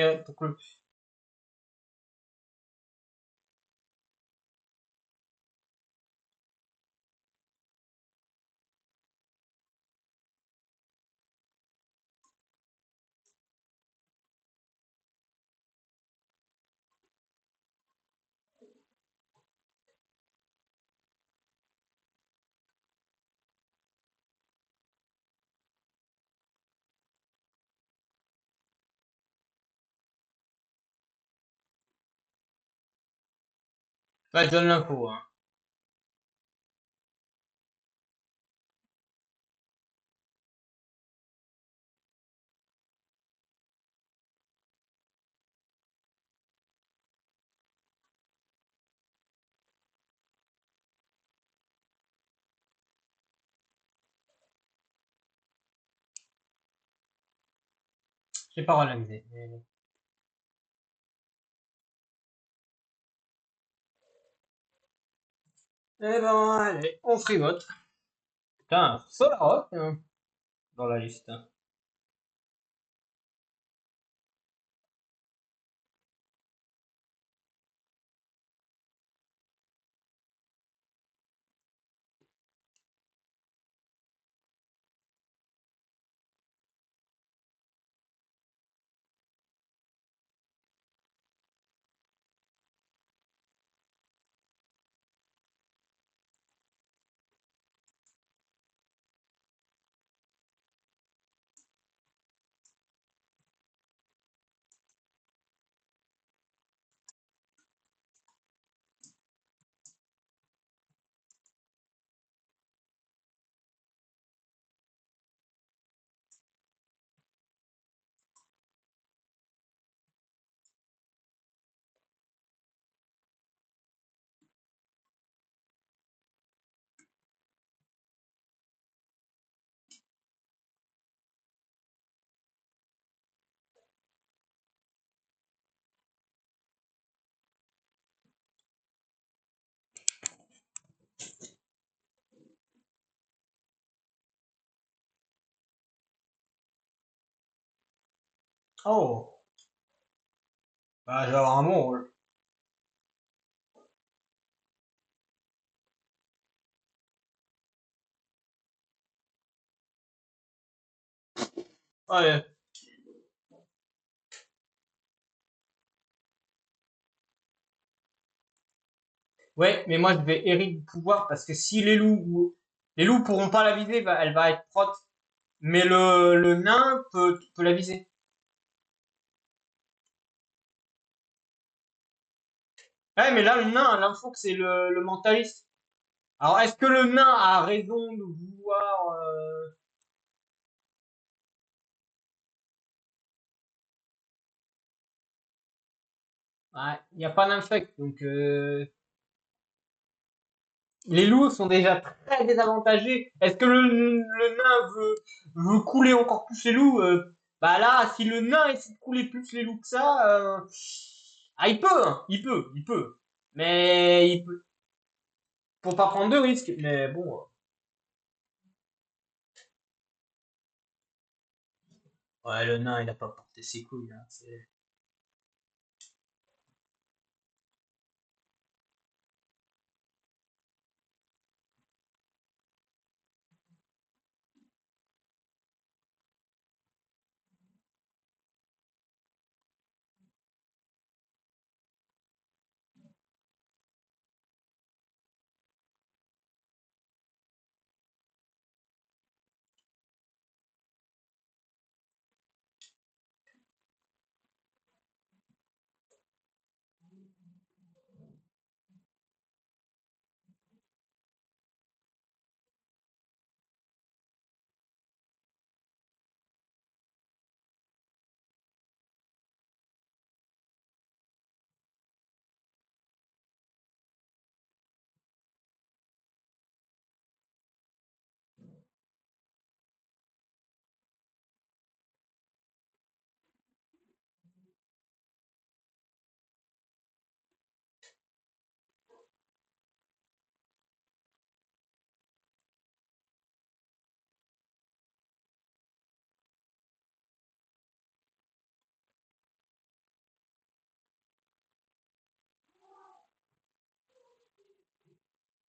je donne l'info, hein. J'ai pas réalisé. Eh ben, allez, on frivote. Putain, Solarok, hein, dans la liste. Oh, bah, je vais avoir un bon rôle. Ouais, ouais, mais moi je vais hériter du pouvoir parce que si les loups pourront pas la viser, elle va être prote. Mais le nain peut la viser. Ouais, mais là, le nain a l'info que c'est le mentaliste. Alors, est-ce que le nain a raison de vouloir... Ouais, il n'y a pas d'infect, donc les loups sont déjà très désavantagés. Est-ce que le nain veut couler encore plus les loups? Bah là, si le nain essaie de couler plus les loups que ça, ah, il peut, hein, il peut. Mais il peut, faut pas prendre de risques. Mais bon, ouais, le nain, il a pas porté ses couilles, hein,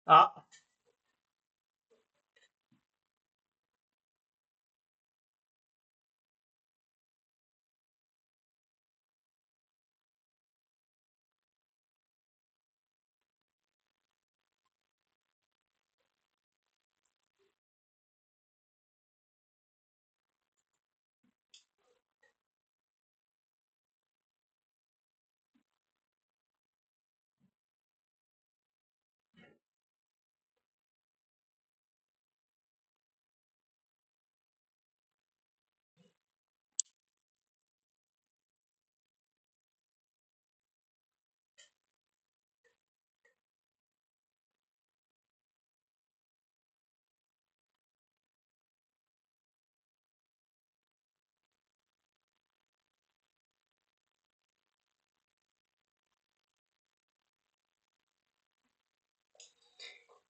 ah,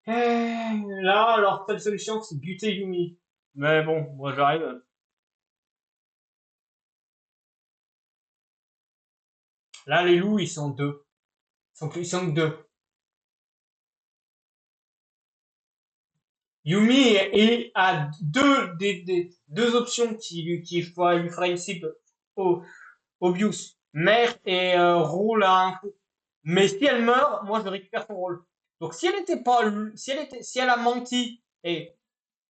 là, leur seule solution, c'est buter Yumi. Mais bon, moi j'arrive. Là, les loups, ils sont deux. Ils sont que deux. Yumi a deux options qui lui fera une cible au, obvious. Mère et rôle à un coup. Mais si elle meurt, moi je récupère son rôle. Donc si elle était pas, si elle a menti, et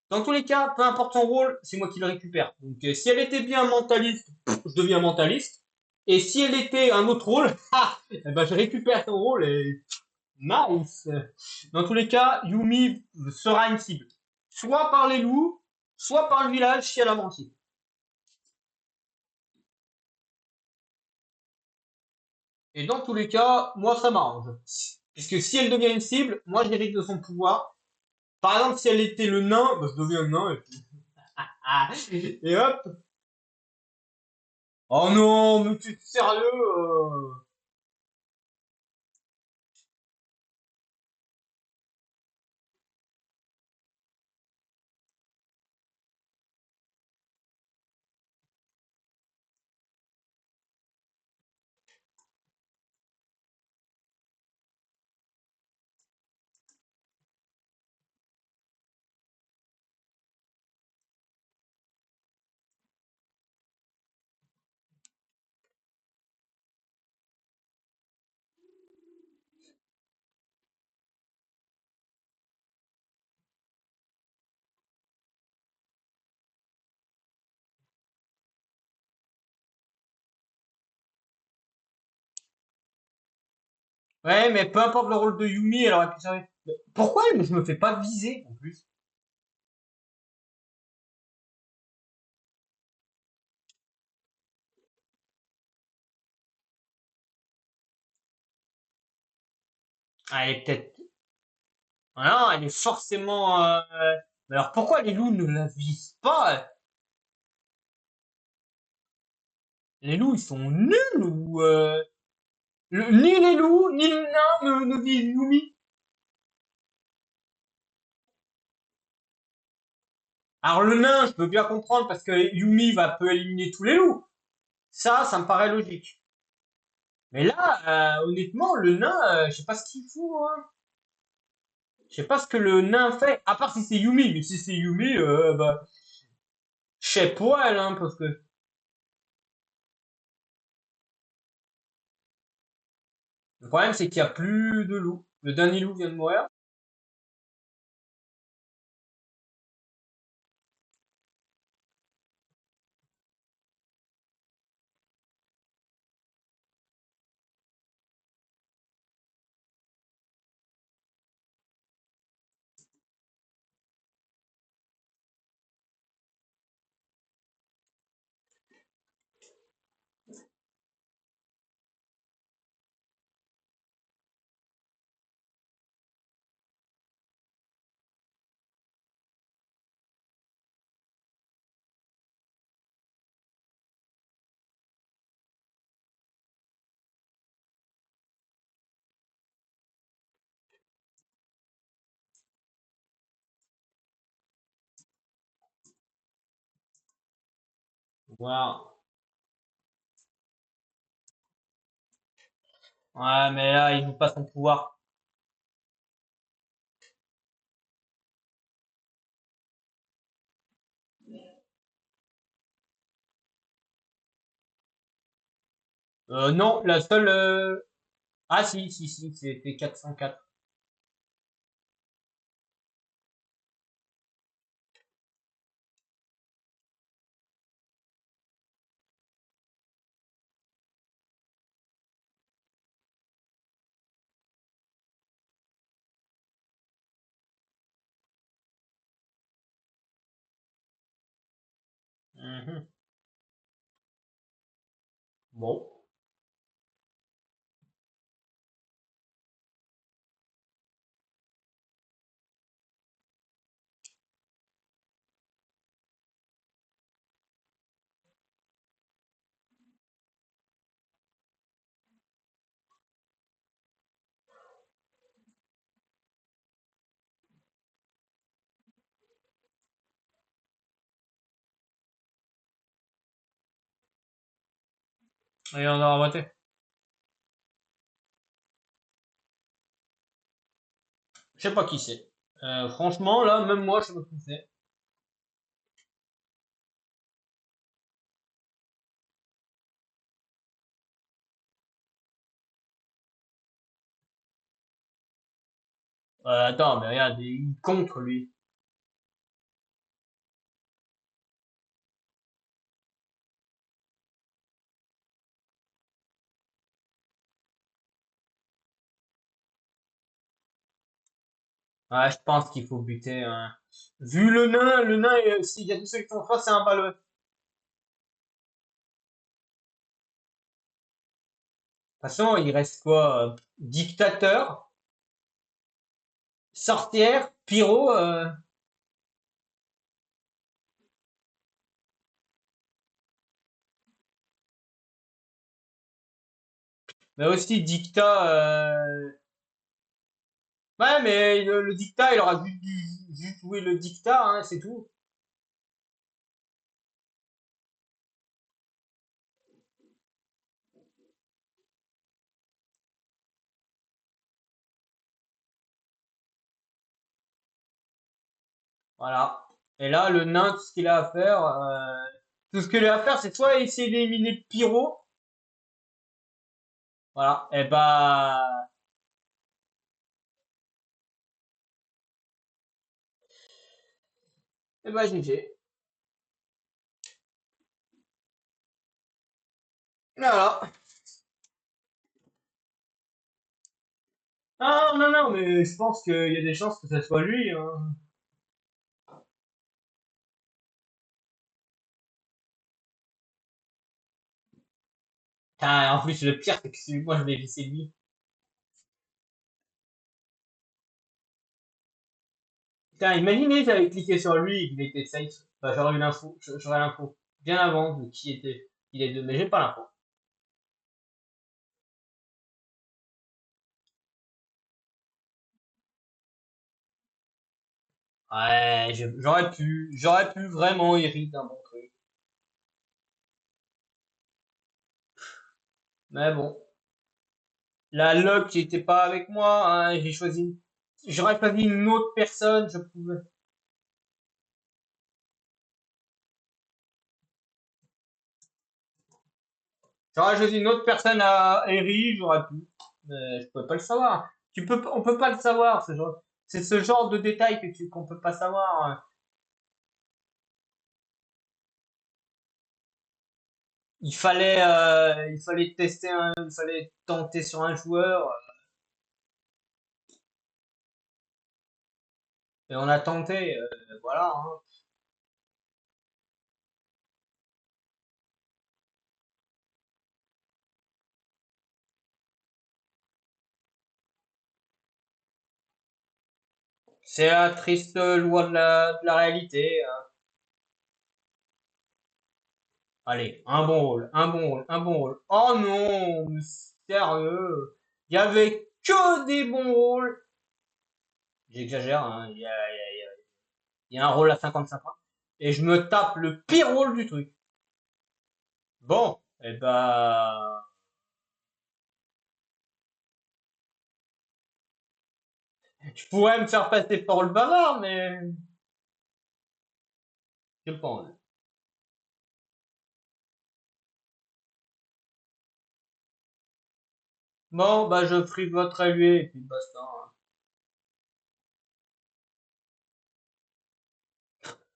dans tous les cas, peu importe son rôle, c'est moi qui le récupère. Donc si elle était bien mentaliste, je deviens mentaliste. Et si elle était un autre rôle, eh ben, je récupère son rôle et nice. Dans tous les cas, Yumi sera une cible. Soit par les loups, soit par le village si elle a menti. Et dans tous les cas, moi ça m'arrange. Puisque si elle devient une cible, moi j'hérite de son pouvoir. Par exemple, si elle était le nain, bah, je deviens un nain et puis... Ah, et hop. Oh non, mais tu es sérieux Ouais, mais peu importe le rôle de Yumi, elle aurait pu servir. Pourquoi je me fais pas viser en plus? Ah, elle est peut-être. Ah non, elle est forcément. Mais alors pourquoi les loups ne la visent pas? Les loups, ils sont nuls ou ni les loups, ni le nain ne visent Yumi. Alors le nain, je peux bien comprendre parce que Yumi peut éliminer tous les loups. Ça me paraît logique. Mais là, honnêtement, le nain, je sais pas ce qu'il fout, hein. Je sais pas ce que le nain fait, à part si c'est Yumi. Mais si c'est Yumi, bah, je sais poil, hein, parce que le problème c'est qu'il y a plus de loups. Le dernier loup vient de mourir. Voilà. Ouais, mais là, il joue pas son pouvoir. Non, la seule. Ah si, c'était 404. Mhm. Bon. Et on a voté. Je sais pas qui c'est. Franchement, là, même moi, je sais pas qui c'est. Attends, mais regarde, il contre lui. Ouais, je pense qu'il faut buter. Hein. Vu le nain, s'il y a tous ceux qui sont face, c'est un ballon. De toute façon, il reste quoi? Dictateur, sorcière, pyro, mais aussi dictat. Ouais, mais le dictat, il aura juste joué le dictat, hein, c'est tout. Voilà. Et là, le nain, tout ce qu'il a à faire, tout ce qu'il a à faire, c'est soit essayer d'éliminer Pyro, voilà, GG. Voilà. Ah non, non, mais je pense qu'il y a des chances que ça soit lui, hein. Putain, en plus, le pire, c'est que moi, je l'ai laissé lui. Putain, imaginez, j'avais cliqué sur lui et qu'il était safe. Bah, j'aurais eu l'info, j'aurais l'info. Bien avant de qui était, il est deux, mais j'ai pas l'info. Ouais, j'aurais pu vraiment hériter d'un bon truc. Mais bon, la luck qui était pas avec moi, hein, j'aurais choisi une autre personne, je pouvais. J'aurais choisi une autre personne à Harry, j'aurais pu. Mais je peux pas le savoir. On peut pas le savoir, c'est ce genre de détail qu'on peut pas savoir, hein. Il fallait tenter sur un joueur, et on a tenté, voilà, hein. C'est la triste loi de la réalité, hein. Allez, un bon rôle, un bon rôle, un bon rôle. Oh non, mais sérieux. Il y avait que des bons rôles. J'exagère, hein. Il y a un rôle à 50-50. Et je me tape le pire rôle du truc. Bon, eh ben, je pourrais me faire passer pour le bavard, mais je pense. Bon, bah, je frivoterai lui et puis basta, hein.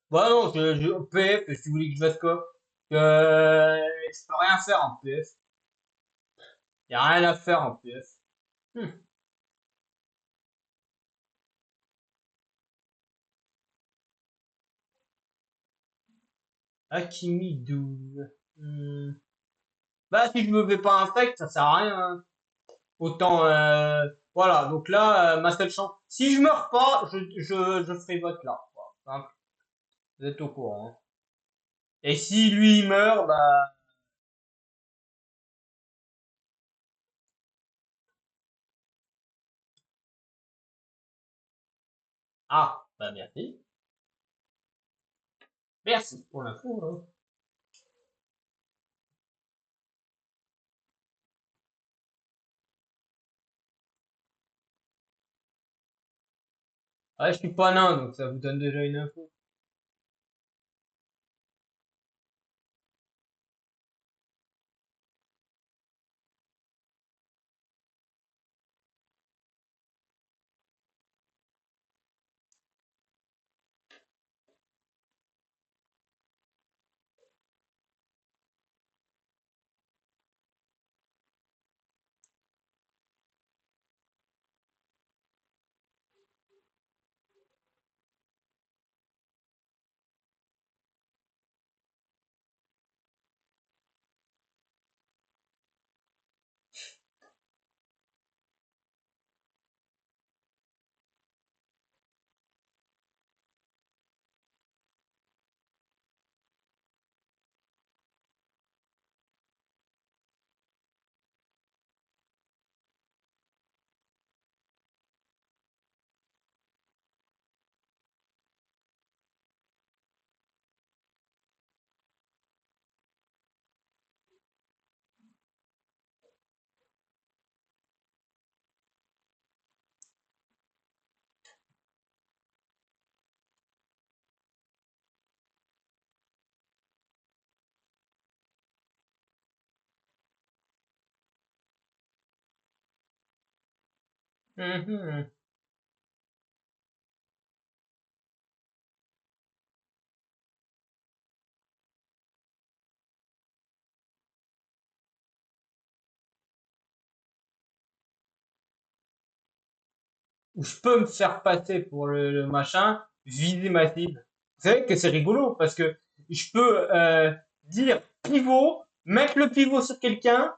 Bah non, PF, si vous voulez que je fasse quoi? Je peux rien faire en PF. Y a rien à faire en PF. Hmm. Hakimi 12. Hmm. Bah, si je me fais pas infect, ça sert à rien, hein. Autant, voilà. Donc là, ma seule chance. Si je meurs pas, je ferai vote là, quoi. Hein, vous êtes au courant, hein. Et si lui il meurt, bah, ah, bah merci. Merci pour l'info, hein. Ouais, je suis pas nain, donc ça vous donne déjà une info. Mhm. où je peux me faire passer pour le machin, viser ma cible. Vous savez que c'est rigolo parce que je peux dire pivot, mettre le pivot sur quelqu'un.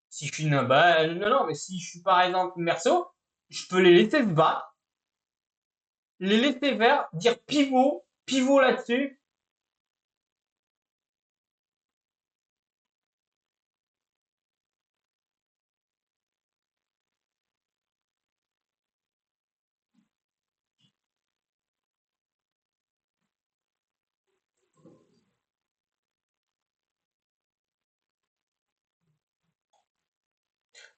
Si je suis bah, non, non, mais si je suis par exemple Merceau, je peux les laisser se battre, les laisser faire, dire pivot, pivot là-dessus.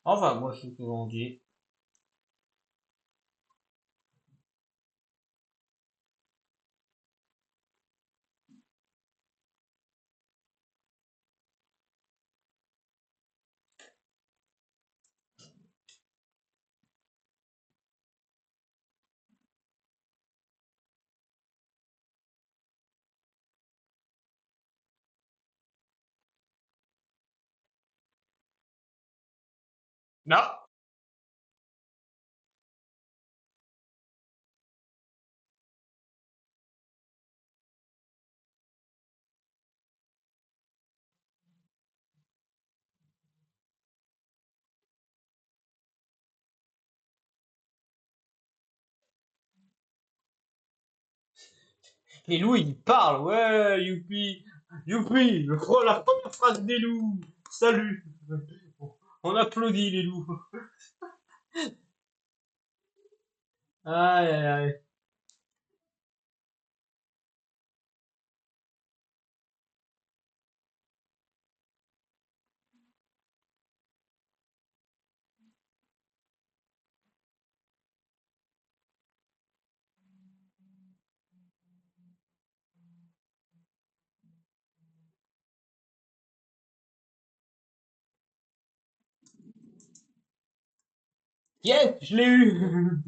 Enfin, moi, je suis souvent dit. Non. Les loups, ils parlent. Ouais, youpi, youpi. La première phrase des loups. Salut. On applaudit les loups. Aïe, aïe, aïe. Yes, je l'ai eu.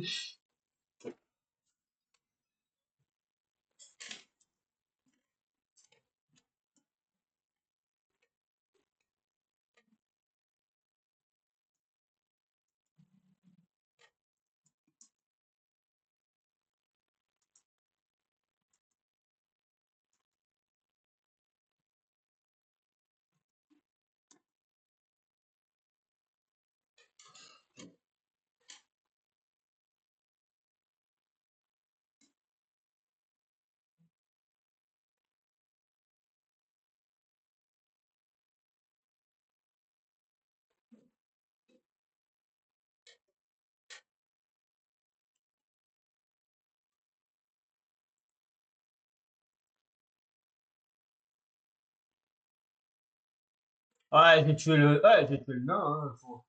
Ouais, j'ai tué le nain, hein.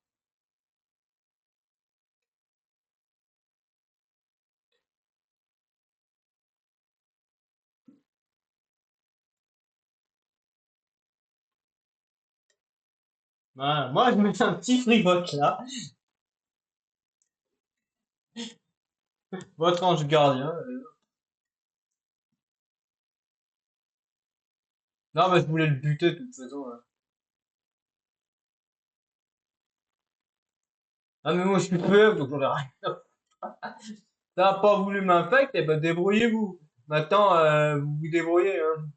Ouais, moi, je mets un petit frivote là. Votre ange gardien. Non, mais je voulais le buter de toute façon, hein. Ah, mais moi, je suis faible, donc j'en ai rien. T'as pas voulu m'infecter, eh ben débrouillez-vous. Maintenant, vous vous débrouillez, hein.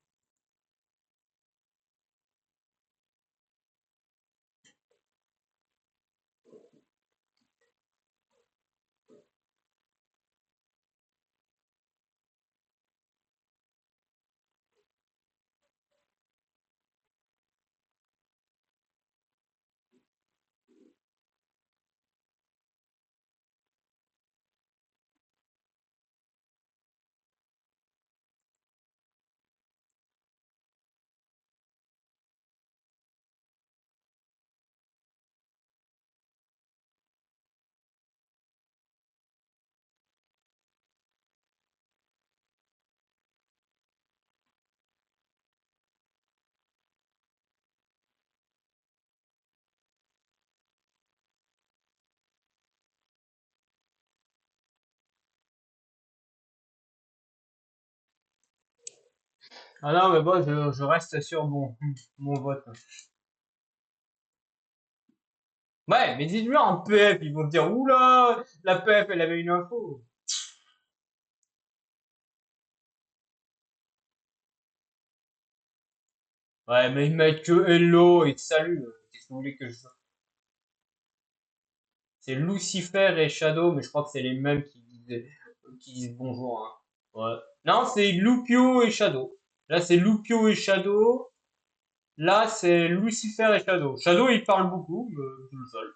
Ah non, mais bon, je reste sur mon vote. Ouais, mais dis-lui en PF, ils vont te dire, oula, la PF, elle avait une info. Ouais, mais ils mettent que hello et salut. Qu'est-ce que vous voulez que je fasse? C'est Lucifer et Shadow, mais je crois que c'est les mêmes qui disent bonjour, hein. Ouais. Non, c'est Lupio et Shadow. Là, c'est Lupio et Shadow. Là, c'est Lucifer et Shadow. Shadow, il parle beaucoup, c'est le seul.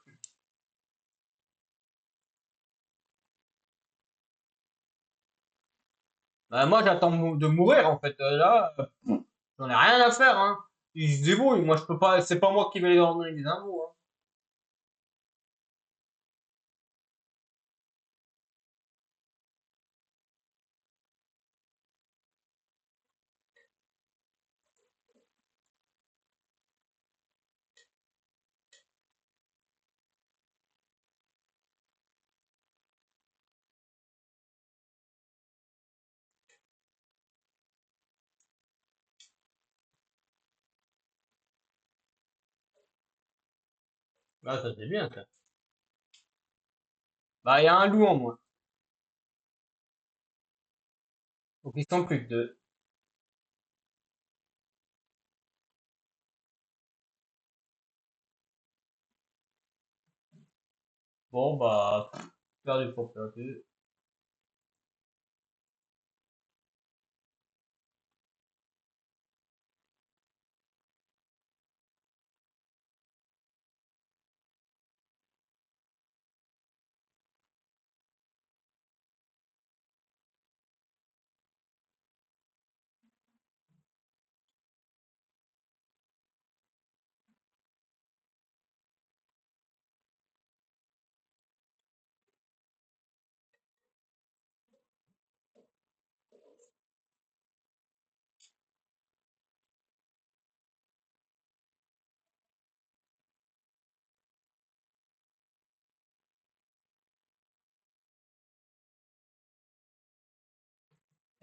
Bah, moi, j'attends de mourir, en fait. Là, j'en ai rien à faire, hein. Ils se débrouillent. Moi, je peux pas, c'est pas moi qui vais leur donner des infos, hein. Bah, ça, c'est bien, ça. Bah, il y a un loup en moins. Donc, ils sont plus que deux. Bon, bah, perdu pour perdu.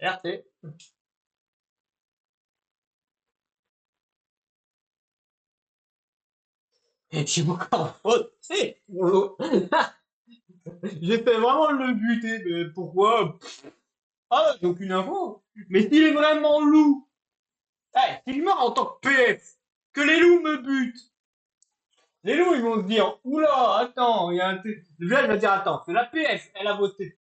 RT. Et j'ai encore voté pour l'eau. J'ai fait vraiment le buter, mais pourquoi? Ah, j'ai aucune info. Mais s'il est vraiment loup, hey, s'il meurt en tant que PF, que les loups me butent, les loups ils vont se dire, oula, attends, il y a un truc. Le village va dire, attends, c'est la PF, elle a voté.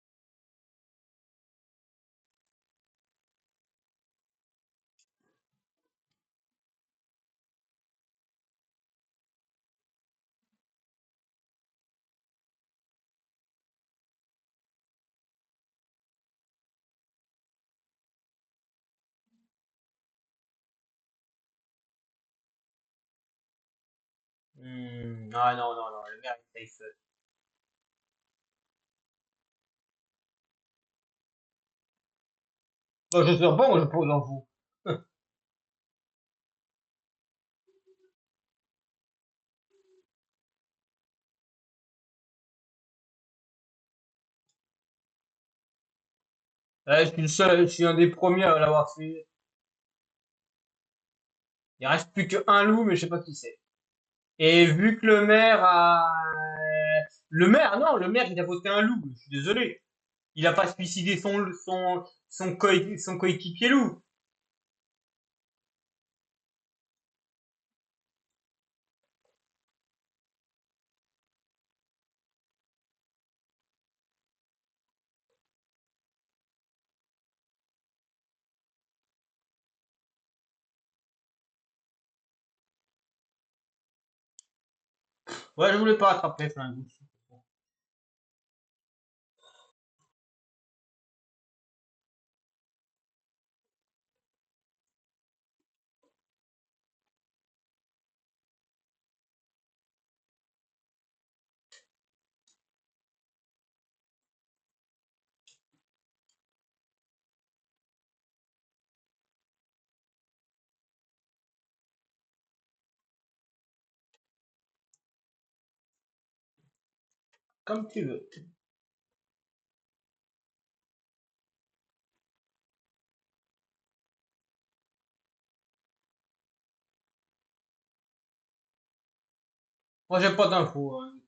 Ah non, non, non, le maire il safe. Bah, je sais pas, moi je pose en vous. Je suis le seul, je suis un des premiers à l'avoir fait. Il reste plus qu'un loup, mais je sais pas qui c'est. Et vu que le maire a... Le maire, non, le maire, il a voté un loup. Je suis désolé. Il a pas suicidé son coéquipier loup. Ouais, je voulais pas attraper Flingue. Comme tu veux. Moi, j'ai pas d'infos, hein.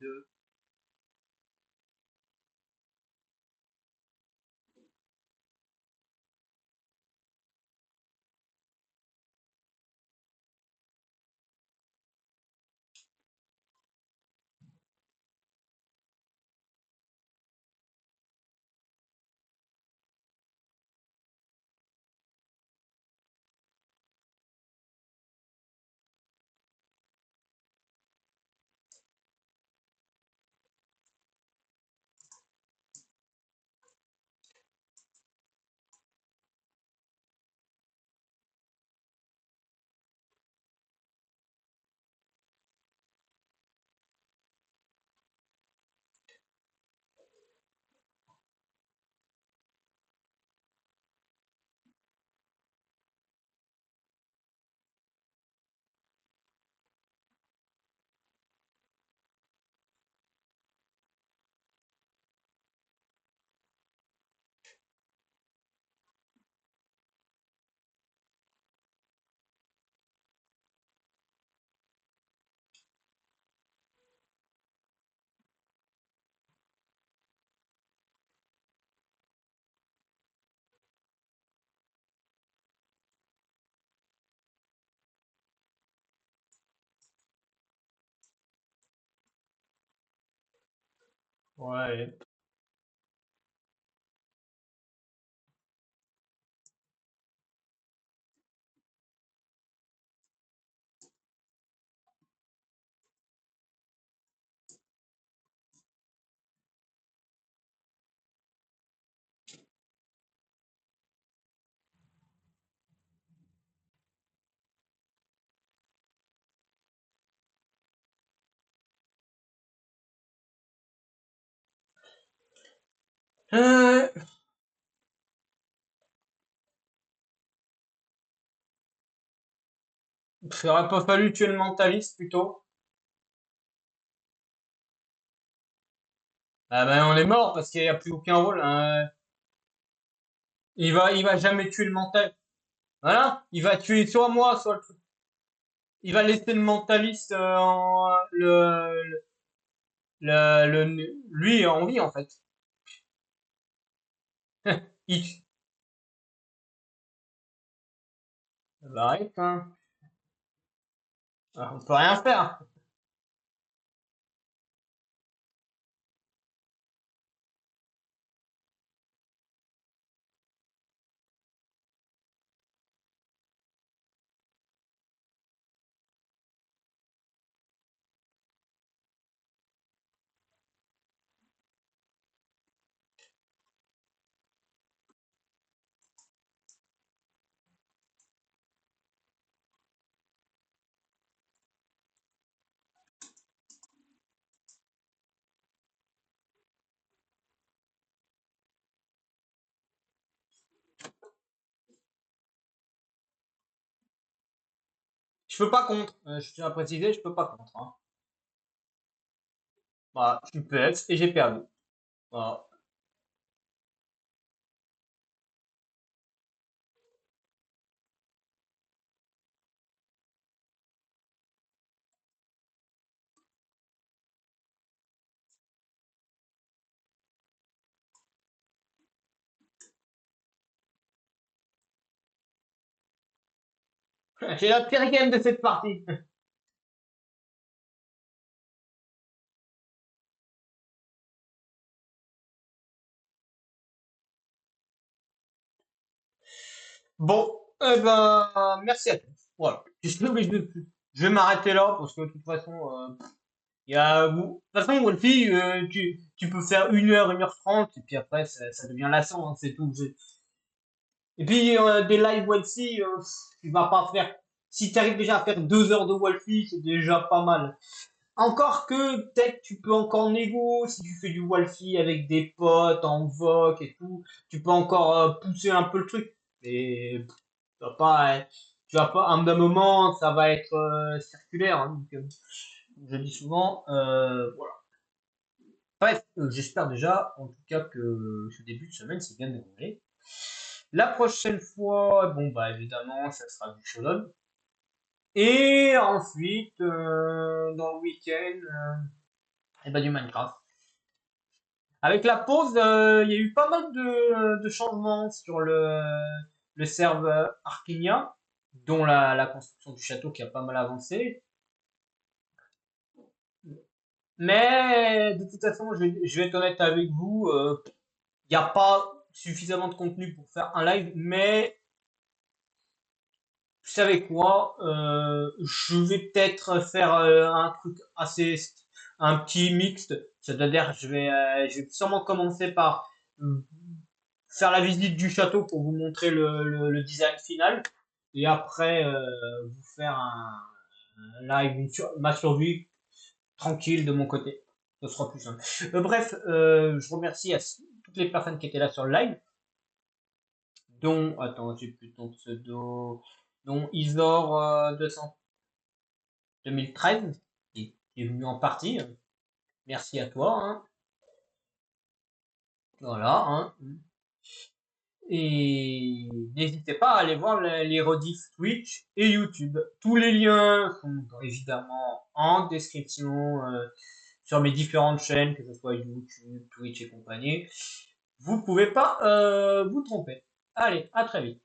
Ouais. Euh, il aurait pas fallu tuer le mentaliste plutôt. Ah ben on est mort parce qu'il n'y a plus aucun rôle, hein. Il va jamais tuer le mental. Voilà, il va tuer soit moi, soit il va laisser le mentaliste lui en vie en fait. Il, bah, arrête, hein. On peut rien faire. Je peux pas contre. Je tiens à préciser, je peux pas contre, hein. Voilà, je suis PS et j'ai perdu. Voilà. J'ai la pire game de cette partie. Bon, eh ben, merci à tous. Voilà. Je vais m'arrêter là parce que de toute façon, il y a, de toute façon, Wolfie, tu peux faire 1 heure, 1 heure 30 et puis après, ça devient lassant, hein, c'est tout. Et puis, des live Wolfie, tu vas pas faire, si tu arrives déjà à faire 2 heures de Wolfie, c'est déjà pas mal. Encore que, peut-être, tu peux encore négo, si tu fais du Wolfie avec des potes, en voc et tout, tu peux encore pousser un peu le truc. Mais, tu vas pas, d'un moment, ça va être circulaire, hein, donc, je dis souvent, voilà. Bref, j'espère déjà, en tout cas, que ce début de semaine s'est bien déroulé. La prochaine fois, bon, bah, évidemment, ça sera du shonen. Et ensuite, dans le week-end, et bah, du Minecraft. Avec la pause, il y a eu pas mal de changements sur le serveur Arkinia, dont la construction du château qui a pas mal avancé. Mais de toute façon, je vais être honnête avec vous, il n'y a pas suffisamment de contenu pour faire un live, mais vous savez quoi, je vais peut-être faire un truc un petit mixte, c'est-à-dire je vais sûrement commencer par euh, faire la visite du château pour vous montrer le design final, et après vous faire un live, ma survie tranquille de mon côté. Ce sera plus simple. Bref, je remercie à toutes les personnes qui étaient là sur le live, dont, attends, j'ai plus ton pseudo, dont Isor 200 2013, qui est venu en partie. Merci à toi, hein. Voilà, hein. Et n'hésitez pas à aller voir les rediffs Twitch et YouTube. Tous les liens sont évidemment en description sur mes différentes chaînes, que ce soit YouTube, Twitch et compagnie. Vous pouvez pas vous tromper. Allez, à très vite.